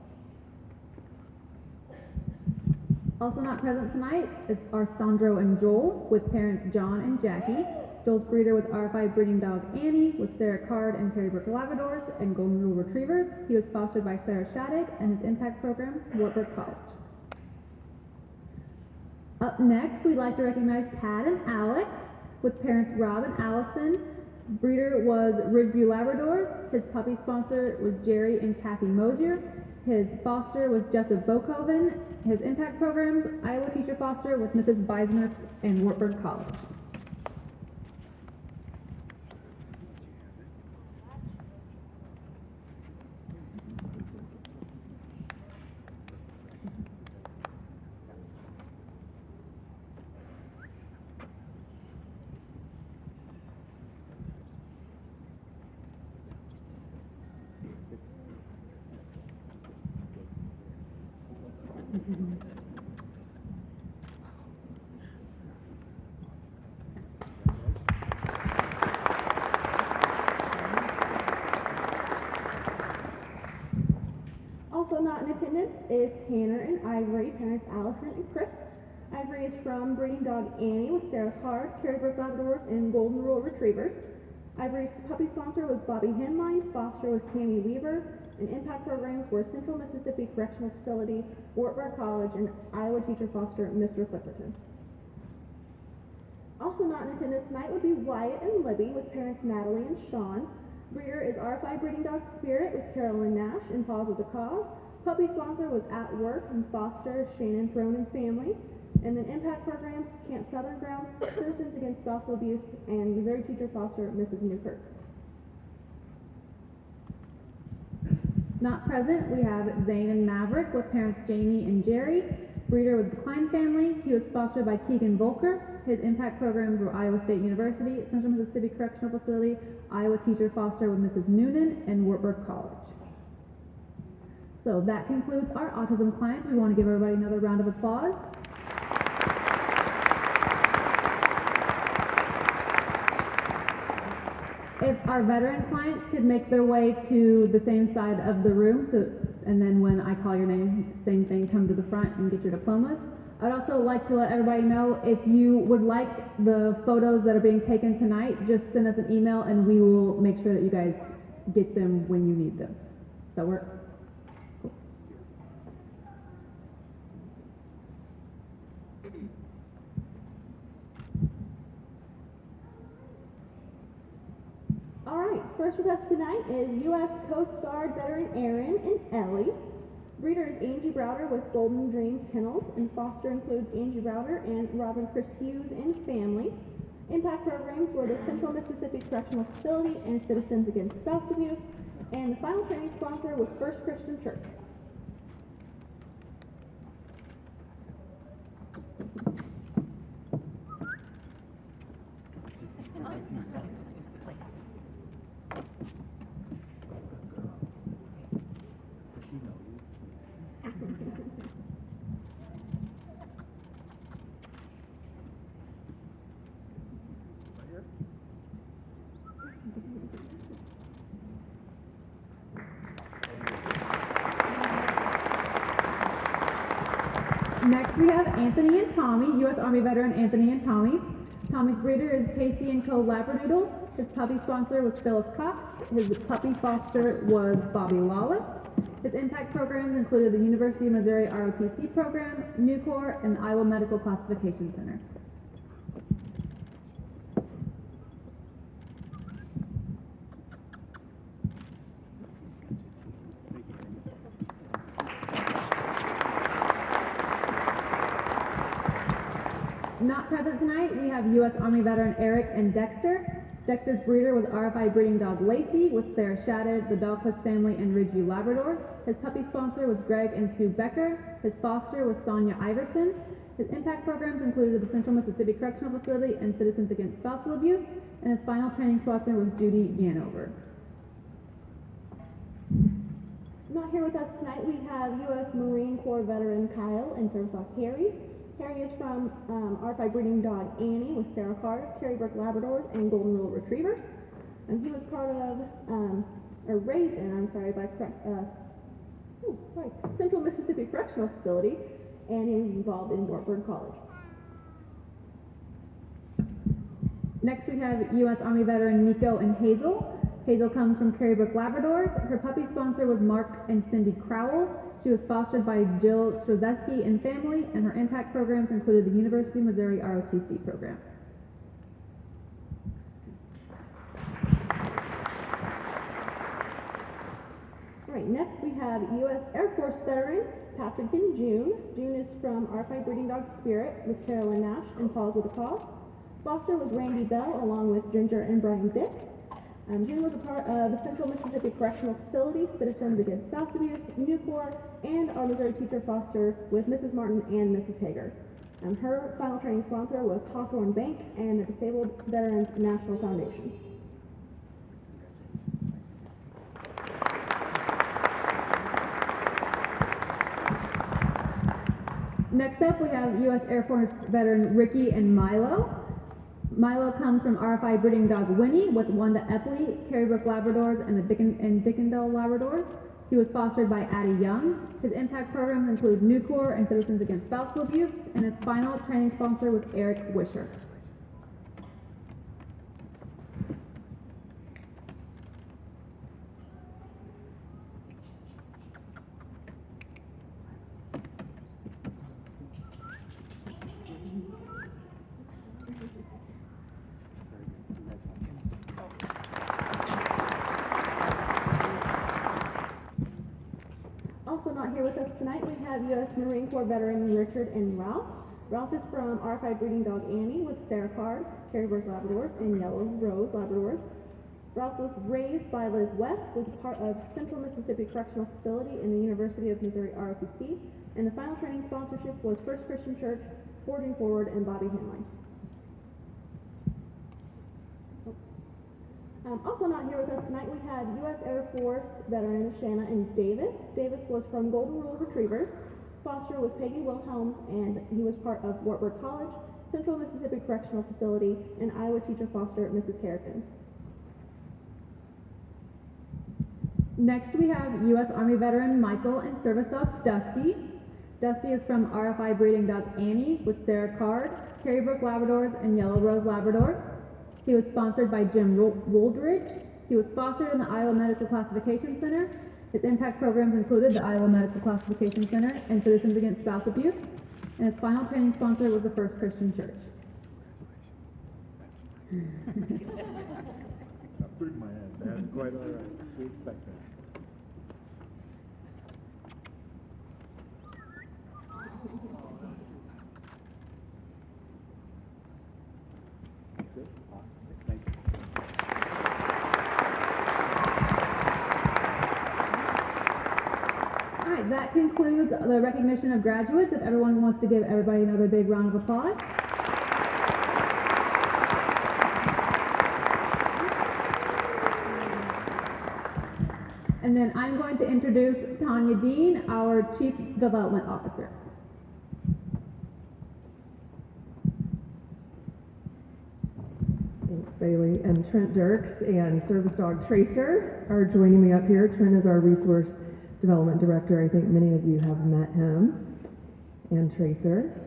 Also not present tonight are Sandro and Joel with parents John and Jackie. Joel's breeder was R5 breeding dog Annie with Sarah Card and Carrybrook Labradors and Golden Rule Retrievers. He was fostered by Sarah Shattuck, and his impact program, Wartburg College. Up next, we'd like to recognize Tad and Alex with parents Rob and Allison. His breeder was Ridgeview Labradors. His puppy sponsor was Jerry and Kathy Mosier. His foster was Jessup Bokoven. His impact programs, Iowa Teacher Foster with Mrs. Beisner and Wartburg College. Also not in attendance is Tanner and Ivory, parents Allison and Chris. Ivory is from breeding dog Annie with Sarah Card, Carrybrook Labradors, and Golden Rule Retrievers. Ivory's puppy sponsor was Bobby Henline, foster was Tammy Weaver, and impact programs were Central Mississippi Correctional Facility, Wartburg College, and Iowa Teacher Foster Mr. Clipperton. Also not in attendance tonight would be Wyatt and Libby with parents Natalie and Sean. Breeder is R5 breeding dog Spirit with Carolyn Nash and Paws with a Cause. Puppy sponsor was At Work and foster Shannon Throne and family. And then impact programs, Camp Southern Ground, Citizens Against Spousal Abuse, and Missouri Teacher Foster Mrs. Newkirk. Not present, we have Zane and Maverick with parents Jamie and Jerry. Breeder was the Klein family. He was fostered by Keegan Volker. His impact programs were Iowa State University, Central Mississippi Correctional Facility, Iowa Teacher Foster with Mrs. Noonan, and Wartburg College. So that concludes our autism clients. We want to give everybody another round of applause. If our veteran clients could make their way to the same side of the room, and then when I call your name, same thing, come to the front and get your diplomas. I'd also like to let everybody know, if you would like the photos that are being taken tonight, just send us an email and we will make sure that you guys get them when you need them. Does that work? All right, first with us tonight is U.S. Coast Guard veteran Aaron and Ellie. Breeder is Angie Browder with Golden Dreams Kennels, and foster includes Angie Browder and Robin Chris Hughes and family. Impact programs were the Central Mississippi Correctional Facility and Citizens Against Spouse Abuse, and the final training sponsor was First Christian Church. Next we have Anthony and Tommy, U.S. Army veteran Anthony and Tommy. Tommy's breeder is Casey & Co. Labradoodles. His puppy sponsor was Phyllis Cox. His puppy foster was Bobby Lawless. His impact programs included the University of Missouri ROTC program, Nucor, and the Iowa Medical Classification Center. Not present tonight, we have U.S. Army veteran Eric and Dexter. Dexter's breeder was RFI breeding dog Lacey with Sarah Shadid, the Dahlquist family, and Ridgeview Labradors. His puppy sponsor was Greg and Sue Becker. His foster was Sonia Iverson. His impact programs included the Central Mississippi Correctional Facility and Citizens Against Spousal Abuse, and his final training sponsor was Judy Yanover. Not here with us tonight, we have U.S. Marine Corps veteran Kyle and Service Dog Harry. Harry is from RFI breeding dog Annie with Sarah Carter, Carrybrook Labradors, and Golden Rule Retrievers. He was part of, or raised in, by Central Mississippi Correctional Facility, and he was involved in Wartburg College. Next we have U.S. Army veteran Nico and Hazel. Hazel comes from Carrybrook Labradors. Her puppy sponsor was Mark and Cindy Crowell. She was fostered by Jill Strozeski and family, and her impact programs included the University of Missouri ROTC program. All right, next we have U.S. Air Force veteran Patrick and June. June is from RFI breeding dog Spirit with Carolyn Nash and Paws with a Cause. Foster was Randy Bell along with Ginger and Brian Dick. June was a part of the Central Mississippi Correctional Facility, Citizens Against Spouse Abuse, Nucor, and our Missouri teacher foster with Mrs. Martin and Mrs. Hager. Her final training sponsor was Hawthorne Bank and the Disabled Veterans National Foundation. Next up, we have U.S. Air Force veteran Ricky and Milo. Milo comes from RFI breeding dog Winnie with Wanda Epley, Carrybrook Labradors, and the Dickendale Labradors. He was fostered by Addie Young. His impact programs include Nucor and Citizens Against Spousal Abuse, and his final training sponsor was Eric Wisher. Also not here with us tonight, we have U.S. Marine Corps veteran Richard and Ralph. Ralph is from RFI breeding dog Annie with Sarah Card, Carrybrook Labradors, and Yellow Rose Labradors. Ralph was raised by Liz West, was a part of Central Mississippi Correctional Facility in the University of Missouri ROTC, and the final training sponsorship was First Christian Church, Forging Forward, and Bobby Henley. Also not here with us tonight, we had U.S. Air Force veteran Shanna Davis. Davis was from Golden Rule Retrievers. Foster was Peggy Wilhelms, and he was part of Wartburg College, Central Mississippi Correctional Facility, and Iowa teacher foster Mrs. Carrigan. Next, we have U.S. Army veteran Michael and service dog Dusty. Dusty is from RFI breeding dog Annie with Sarah Card, Carrybrook Labradors, and Yellow Rose Labradors. He was sponsored by Jim Wooldridge. He was fostered in the Iowa Medical Classification Center. His impact programs included the Iowa Medical Classification Center and Citizens Against Spouse Abuse. And his final training sponsor was the First Christian Church. I put my hand. That's quite all right. We expect that. Good. Awesome. Thank you. All right, that concludes the recognition of graduates. If everyone wants to give everybody another big round of applause. And then I'm going to introduce Tanya Dean, our Chief Development Officer. Thanks, Bailey. And Trent Dirks and Service Dog Tracer are joining me up here. Trent is our Resource Development Director. I think many of you have met him. And Tracer.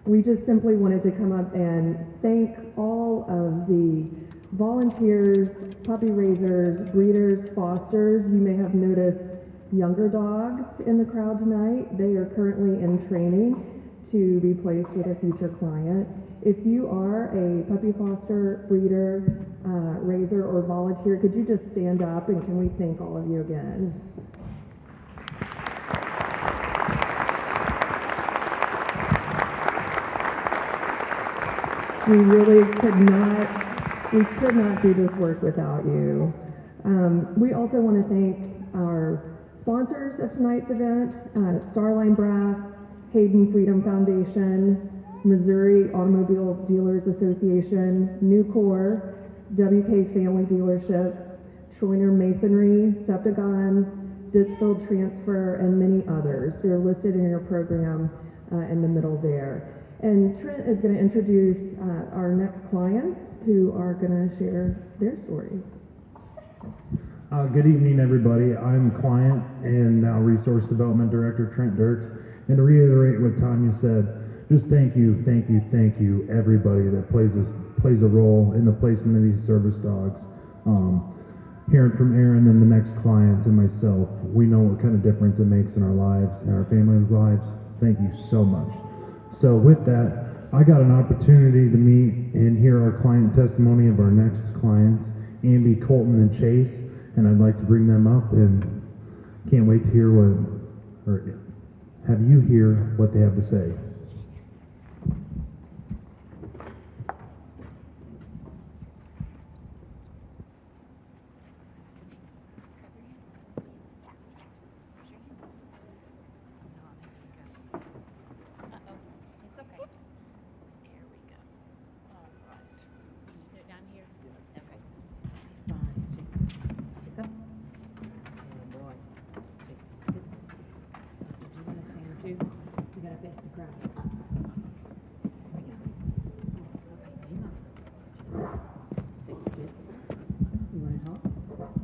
We just simply wanted to come up and thank all of the volunteers, puppy raisers, breeders, fosters. You may have noticed younger dogs in the crowd tonight. They are currently in training to be placed with a future client. If you are a puppy foster, breeder, raiser, or volunteer, could you just stand up and can we thank all of you again? We really could not do this work without you. We also want to thank our sponsors of tonight's event, Starline Brass, Hayden Freedom Foundation, Missouri Automobile Dealers Association, Nucor, WK Family Dealership, Troiner Masonry, Septagon, Dittsfield Transfer, and many others. They're listed in your program in the middle there. And Trent is going to introduce our next clients who are going to share their stories. Good evening, everybody. I'm client and now Resource Development Director Trent Dirks. And to reiterate what Tanya said, just thank you, everybody that plays a role in the placement of these service dogs. Hearing from Aaron and the next clients and myself, we know what kind of difference it makes in our lives and our families' lives. Thank you so much. So with that, I got an opportunity to meet and hear our client testimony of our next clients, Amby, Colton, and Chase, and I'd like to bring them up and can't wait to hear have you hear what they have to say.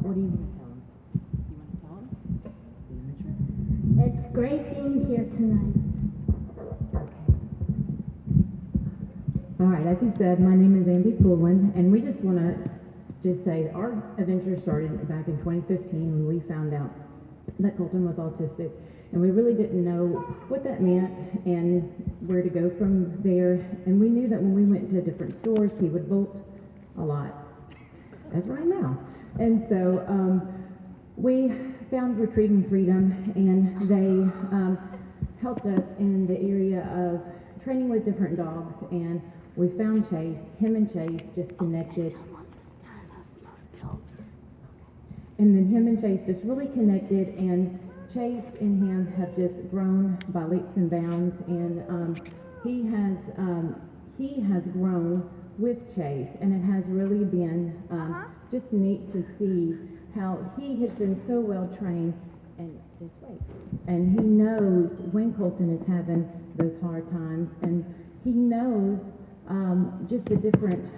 What do you want to tell him? You want to tell him? The imagery? It's great being here tonight. All right, as he said, my name is Amby Poulin, and we just want to say our adventure started back in 2015 when we found out that Colton was autistic, and we really didn't know what that meant and where to go from there. And we knew that when we went to different stores, he would bolt a lot, as right now. And so we found Retreving Freedom, and they helped us in the area of training with different dogs, and we found Chase. Him and Chase just connected. And then him and Chase just really connected, and Chase and him have just grown by leaps and bounds, and he has grown with Chase, and it has really been just neat to see how he has been so well trained, and just wait, and he knows when Colton is having those hard times, and he knows just the different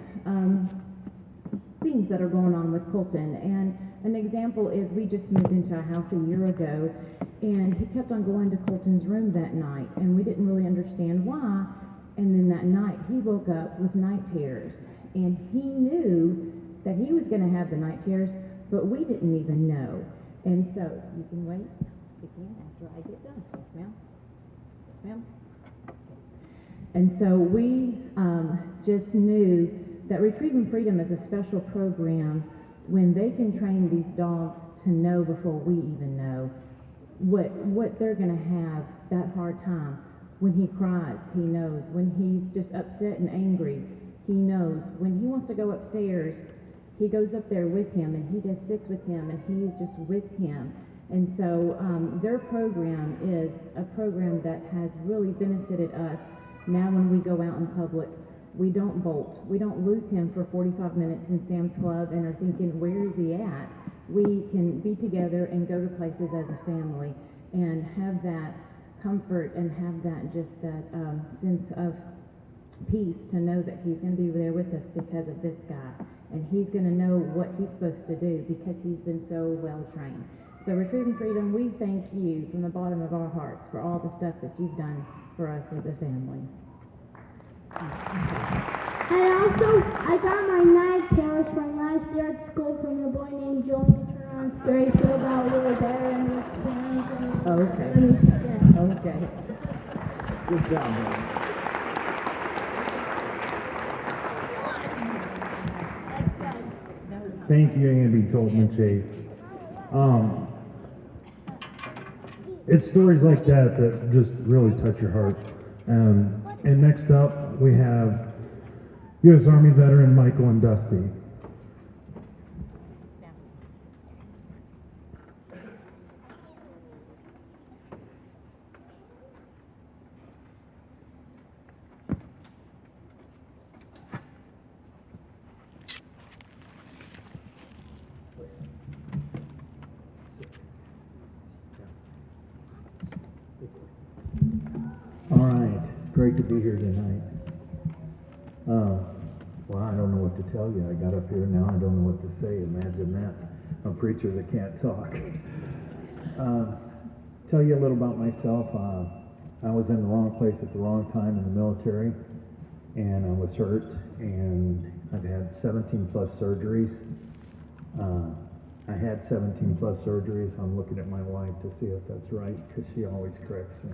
things that are going on with Colton. And an example is we just moved into a house a year ago, and he kept on going to Colton's room that night, and we didn't really understand why. And then that night he woke up with night terrors, and he knew that he was going to have the night terrors, but we didn't even know. And so you can wait. You can after I get done. Yes, ma'am. Yes, ma'am. And so we just knew that Retreving Freedom is a special program when they can train these dogs to know before we even know what they're going to have that hard time. When he cries, he knows. When he's just upset and angry, he knows. When he wants to go upstairs, he goes up there with him, and he just sits with him, and he is just with him. And so their program is a program that has really benefited us. Now when we go out in public, we don't bolt. We don't lose him for 45 minutes in Sam's Club and are thinking, where is he at? We can be together and go to places as a family and have that comfort and have that just that sense of peace to know that he's going to be there with us because of this guy, and he's going to know what he's supposed to do because he's been so well trained. So Retrieving Freedom, we thank you from the bottom of our hearts for all the stuff that you've done for us as a family. I got my night terrors from last year at school from a boy named Julian Turon Scary Show about a little bear and his friends. And Okay. Good job, man. Thank you, Andy Colton Chase. It's stories like that that just really touch your heart. And next up, we have U.S. Army veteran Michael and Dusty. All right, it's great to be here tonight. Well, I don't know what to tell you. I got up here, now I don't know what to say. Imagine that, a preacher that can't talk. Tell you a little about myself. I was in the wrong place at the wrong time in the military, and I was hurt, and I've had 17 plus surgeries. I had 17 plus surgeries. I'm looking at my wife to see if that's right, because she always corrects me.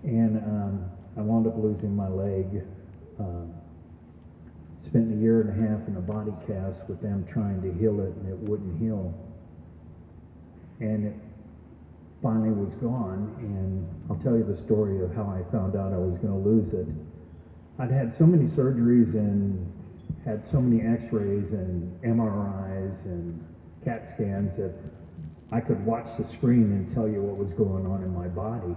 And I wound up losing my leg. Spent a year and a half in a body cast with them trying to heal it, and it wouldn't heal. And it finally was gone, and I'll tell you the story of how I found out I was going to lose it. I'd had so many surgeries and had so many x-rays and MRIs and CAT scans that I could watch the screen and tell you what was going on in my body.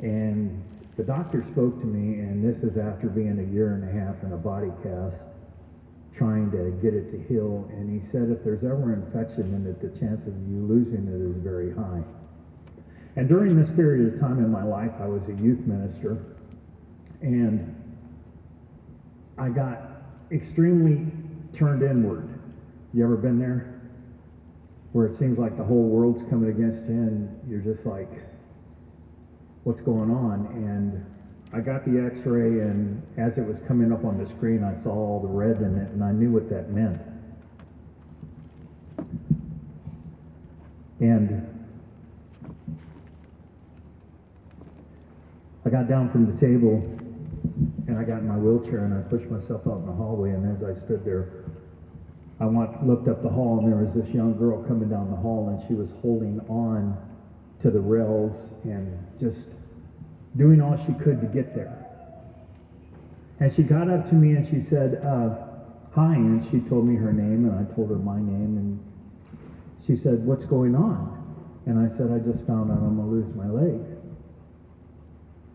And the doctor spoke to me, and this is after being a year and a half in a body cast, trying to get it to heal, and he said if there's ever infection in it, the chance of you losing it is very high. And during this period of time in my life, I was a youth minister, and I got extremely turned inward. You ever been there? Where it seems like the whole world's coming against you, and you're just like, what's going on? And I got the x-ray, and as it was coming up on the screen, I saw all the red in it, and I knew what that meant. And I got down from the table, and I got in my wheelchair, and I pushed myself out in the hallway, and as I stood there, I looked up the hall, and there was this young girl coming down the hall, and she was holding on to the rails and just doing all she could to get there. And she got up to me and she said, hi, and she told me her name, and I told her my name, and she said, what's going on? And I said, I just found out I'm going to lose my leg.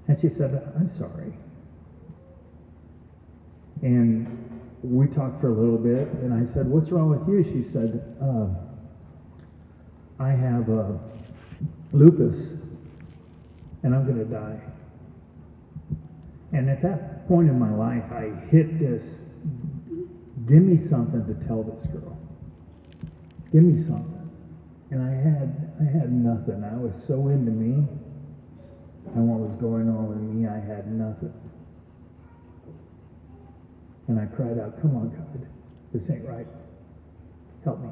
And she said, I'm sorry. And we talked for a little bit, and I said, "What's wrong with you?" She said, "I have lupus, and I'm going to die." And at that point in my life, I hit this, give me something to tell this girl. Give me something. And I had nothing. I was so into me and what was going on with me, I had nothing. And I cried out, "Come on, God, this ain't right. Help me."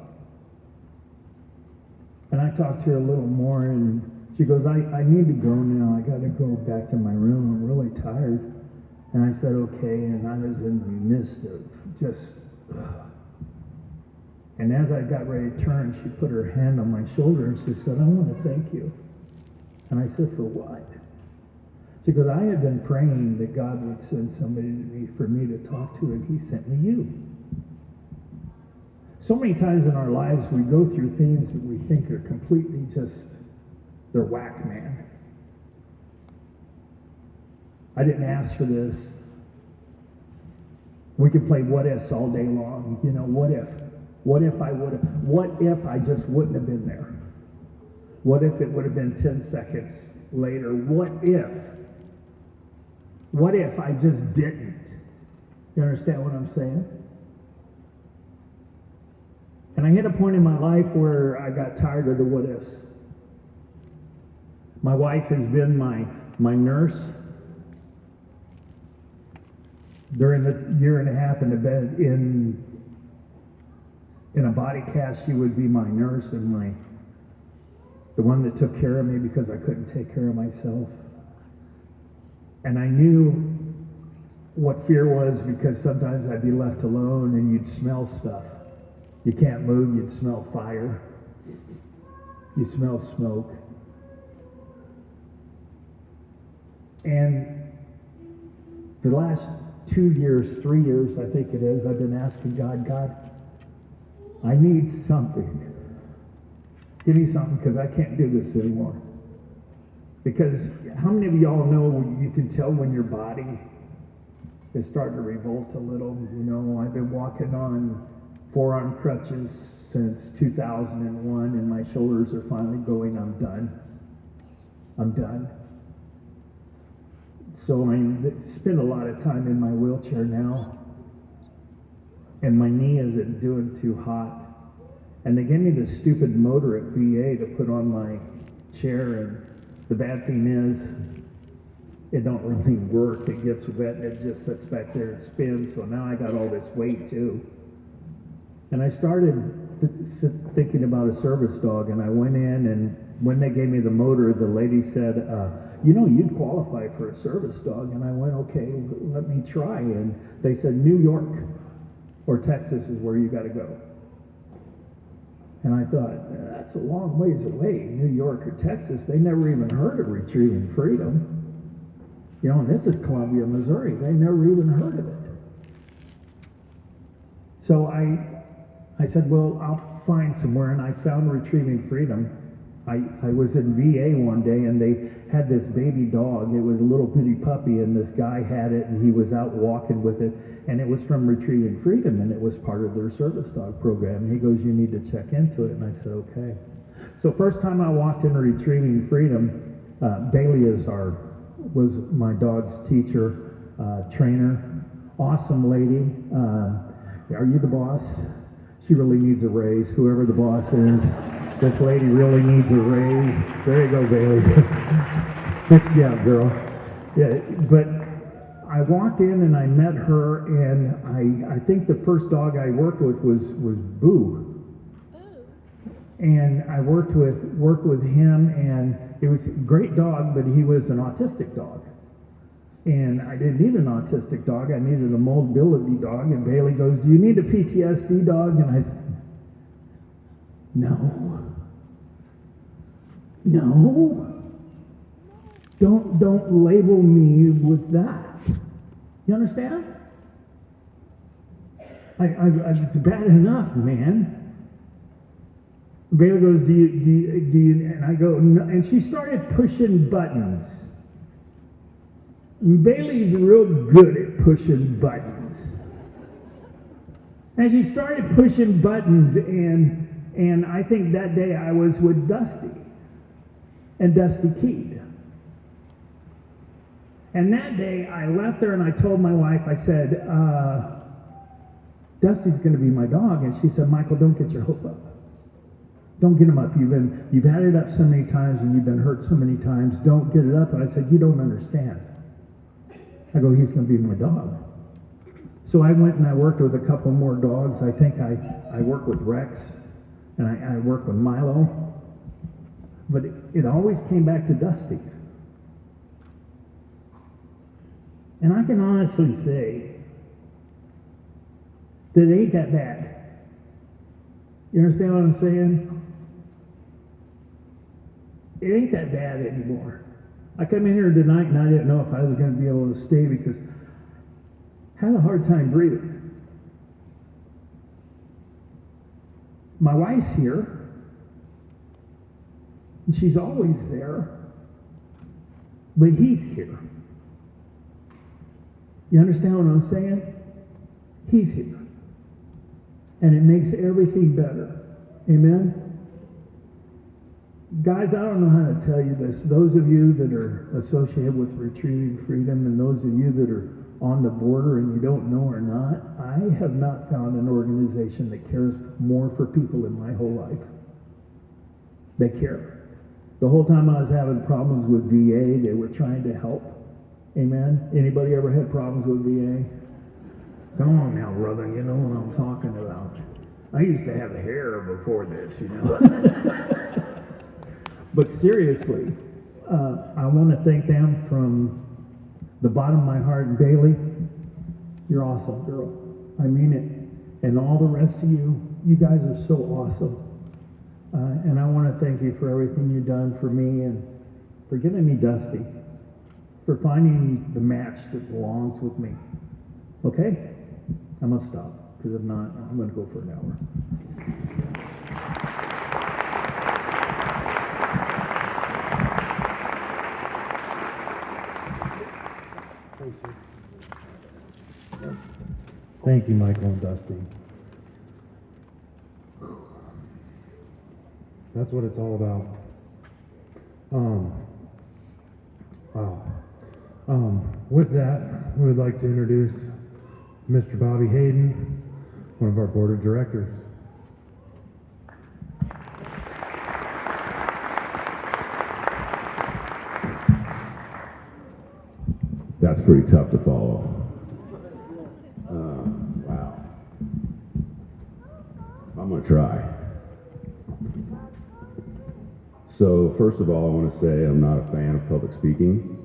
And I talked to her a little more, and she goes, I need to go now. I got to go back to my room. I'm really tired. And I said, okay. And I was in the midst of just, ugh. And as I got ready to turn, she put her hand on my shoulder and she said, "I want to thank you." And I said, "For what?" She goes, "I had been praying that God would send somebody to me for me to talk to, and he sent me you." So many times in our lives, we go through things that we think are completely just, they're whack, man. I didn't ask for this. We could play what ifs all day long. You know, what if? What if I would have? What if I just wouldn't have been there? What if it would have been 10 seconds later? What if? What if I just didn't? You understand what I'm saying? And I hit a point in my life where I got tired of the what ifs. My wife has been my nurse during the year and a half in the bed in a body cast. She would be my nurse and the one that took care of me because I couldn't take care of myself. And I knew what fear was because sometimes I'd be left alone and you'd smell stuff. You can't move, you'd smell fire. You smell smoke. And the last 2 years, 3 years, I think it is, I've been asking God, I need something. Give me something because I can't do this anymore. Because how many of y'all know you can tell when your body is starting to revolt a little? You know, I've been walking on forearm crutches since 2001 and my shoulders are finally going, I'm done. I'm done. So I spend a lot of time in my wheelchair now, and my knee isn't doing too hot. And they gave me this stupid motor at VA to put on my chair, and the bad thing is, it don't really work. It gets wet and it just sits back there and spins, so now I got all this weight too. And I started thinking about a service dog, and I went in, and when they gave me the motor, the lady said, you know, you'd qualify for a service dog. And I went, okay, let me try. And they said, New York or Texas is where you got to go. And I thought, that's a long ways away, New York or Texas. They never even heard of Retreving Freedom. You know, and this is Columbia, Missouri. They never even heard of it. So I said, well, I'll find somewhere, and I found Retreving Freedom. I was in VA one day, and they had this baby dog. It was a little bitty puppy, and this guy had it, and he was out walking with it, and it was from Retreving Freedom, and it was part of their service dog program. And he goes, you need to check into it, and I said, okay. So first time I walked into Retreving Freedom, Bailey was my dog's teacher, trainer, awesome lady. Are you the boss? She really needs a raise, whoever the boss is. This lady really needs a raise. There you go, Bailey. Fix you up, girl. Yeah, but I walked in and I met her, and I think the first dog I worked with was Boo. And I worked with him, and it was a great dog, but he was an autistic dog. And I didn't need an autistic dog. I needed a mobility dog. And Bailey goes, do you need a PTSD dog? And I said, no. Don't label me with that. You understand? It's bad enough, man. Bailey goes, do you, and I go, no. And she started pushing buttons. Bailey's real good at pushing buttons. And she started pushing buttons, and I think that day I was with Dusty, and Dusty keyed. And that day I left her and I told my wife, I said, Dusty's going to be my dog. And she said, Michael, don't get your hope up. Don't get him up. You've had it up so many times and you've been hurt so many times. Don't get it up. And I said, you don't understand. I go, he's going to be my dog. So I went and I worked with a couple more dogs. I think I worked with Rex and I worked with Milo. But it always came back to Dusty. And I can honestly say that it ain't that bad. You understand what I'm saying? It ain't that bad anymore. I come in here tonight and I didn't know if I was going to be able to stay because I had a hard time breathing. My wife's here, and she's always there, but he's here. You understand what I'm saying? He's here. And it makes everything better. Amen? Guys, I don't know how to tell you this. Those of you that are associated with Retreving Freedom and those of you that are on the border and you don't know or not, I have not found an organization that cares more for people in my whole life. They care. The whole time I was having problems with VA, they were trying to help. Amen? Anybody ever had problems with VA? Come on now, brother, you know what I'm talking about. I used to have hair before this, you know. But seriously, I want to thank them from the bottom of my heart. And Bailey, you're awesome, girl. I mean it. And all the rest of you, you guys are so awesome. And I want to thank you for everything you've done for me and for giving me Dusty, for finding the match that belongs with me. Okay? I'm going to stop, because if not, I'm going to go for an hour. Thank you, Michael and Dusty. That's what it's all about. With that, we would like to introduce Mr. Bobby Hayden, one of our board of directors. That's pretty tough to follow. Wow. I'm going to try. So first of all, I want to say I'm not a fan of public speaking.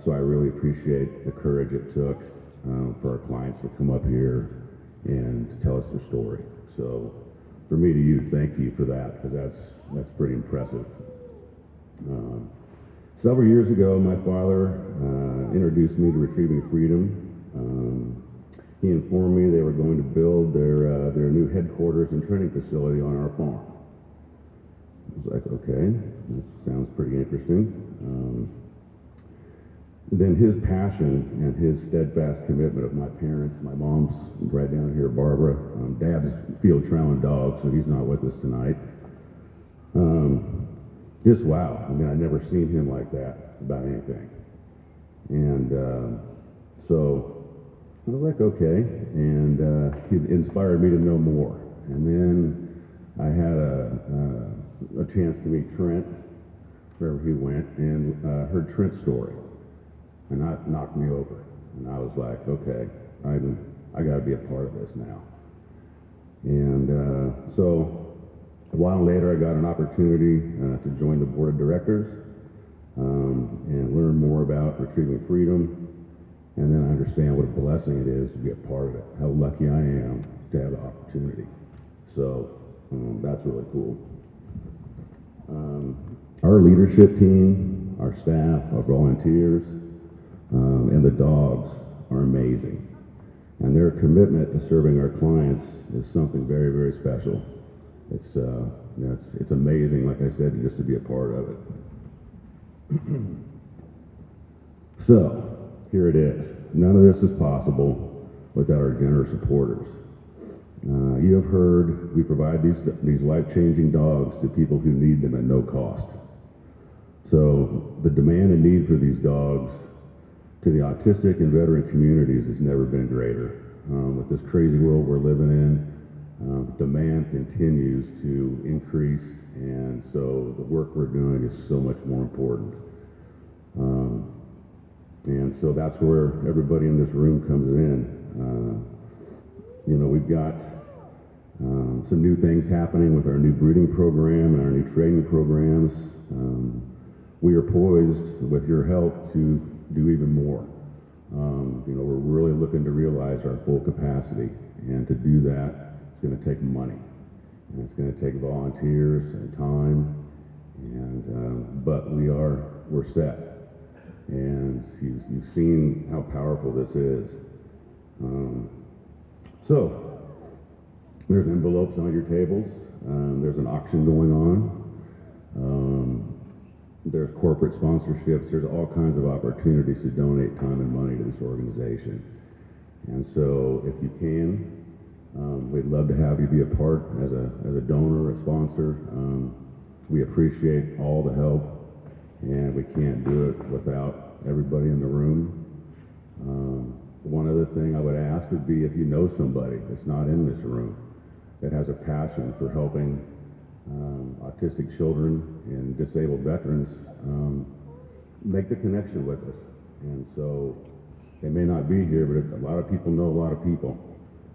So I really appreciate the courage it took for our clients to come up here and to tell us their story. So for me to you, thank you for that, because that's pretty impressive. Several years ago, my father introduced me to Retreving Freedom. He informed me they were going to build their new headquarters and training facility on our farm. I was like, okay, that sounds pretty interesting. Then his passion and his steadfast commitment of my parents, my mom's right down here, Barbara. Dad's field troweling dog, so he's not with us tonight. Just wow. I mean, I'd never seen him like that about anything. And so I was like, okay. And he inspired me to know more. And then I had a chance to meet Trent, wherever he went, and heard Trent's story. And that knocked me over. And I was like, okay, I got to be a part of this now. And so a while later, I got an opportunity to join the board of directors and learn more about Retreving Freedom. And then I understand what a blessing it is to be a part of it, how lucky I am to have the opportunity. So that's really cool. Our leadership team, our staff, our volunteers, and the dogs are amazing. And their commitment to serving our clients is something very, very special. It's amazing, like I said, just to be a part of it. So, here it is. None of this is possible without our generous supporters. You have heard we provide these life-changing dogs to people who need them at no cost. So the demand and need for these dogs to the autistic and veteran communities has never been greater. With this crazy world we're living in, the demand continues to increase, and so the work we're doing is so much more important. And so that's where everybody in this room comes in. We've got some new things happening with our new breeding program and our new training programs. We are poised, with your help, to do even more. We're really looking to realize our full capacity, and to do that, it's going to take money, and it's going to take volunteers and time, and but we're set, and you've seen how powerful this is. So there's envelopes on your tables. There's an auction going on. There's corporate sponsorships. There's all kinds of opportunities to donate time and money to this organization. And so if you can, we'd love to have you be a part as a donor, a sponsor. We appreciate all the help, and we can't do it without everybody in the room. One other thing I would ask would be, if you know somebody that's not in this room that has a passion for helping autistic children and disabled veterans, make the connection with us. And so they may not be here, but a lot of people know a lot of people.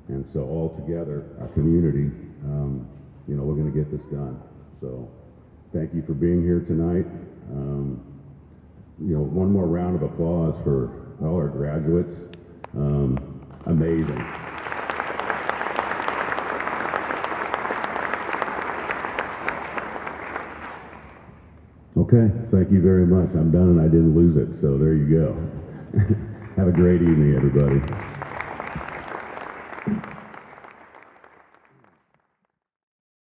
And so all together, our community, we're going to get this done. So thank you for being here tonight. One more round of applause for all our graduates. Amazing. Okay, thank you very much. I'm done and I didn't lose it, so there you go. Have a great evening, everybody.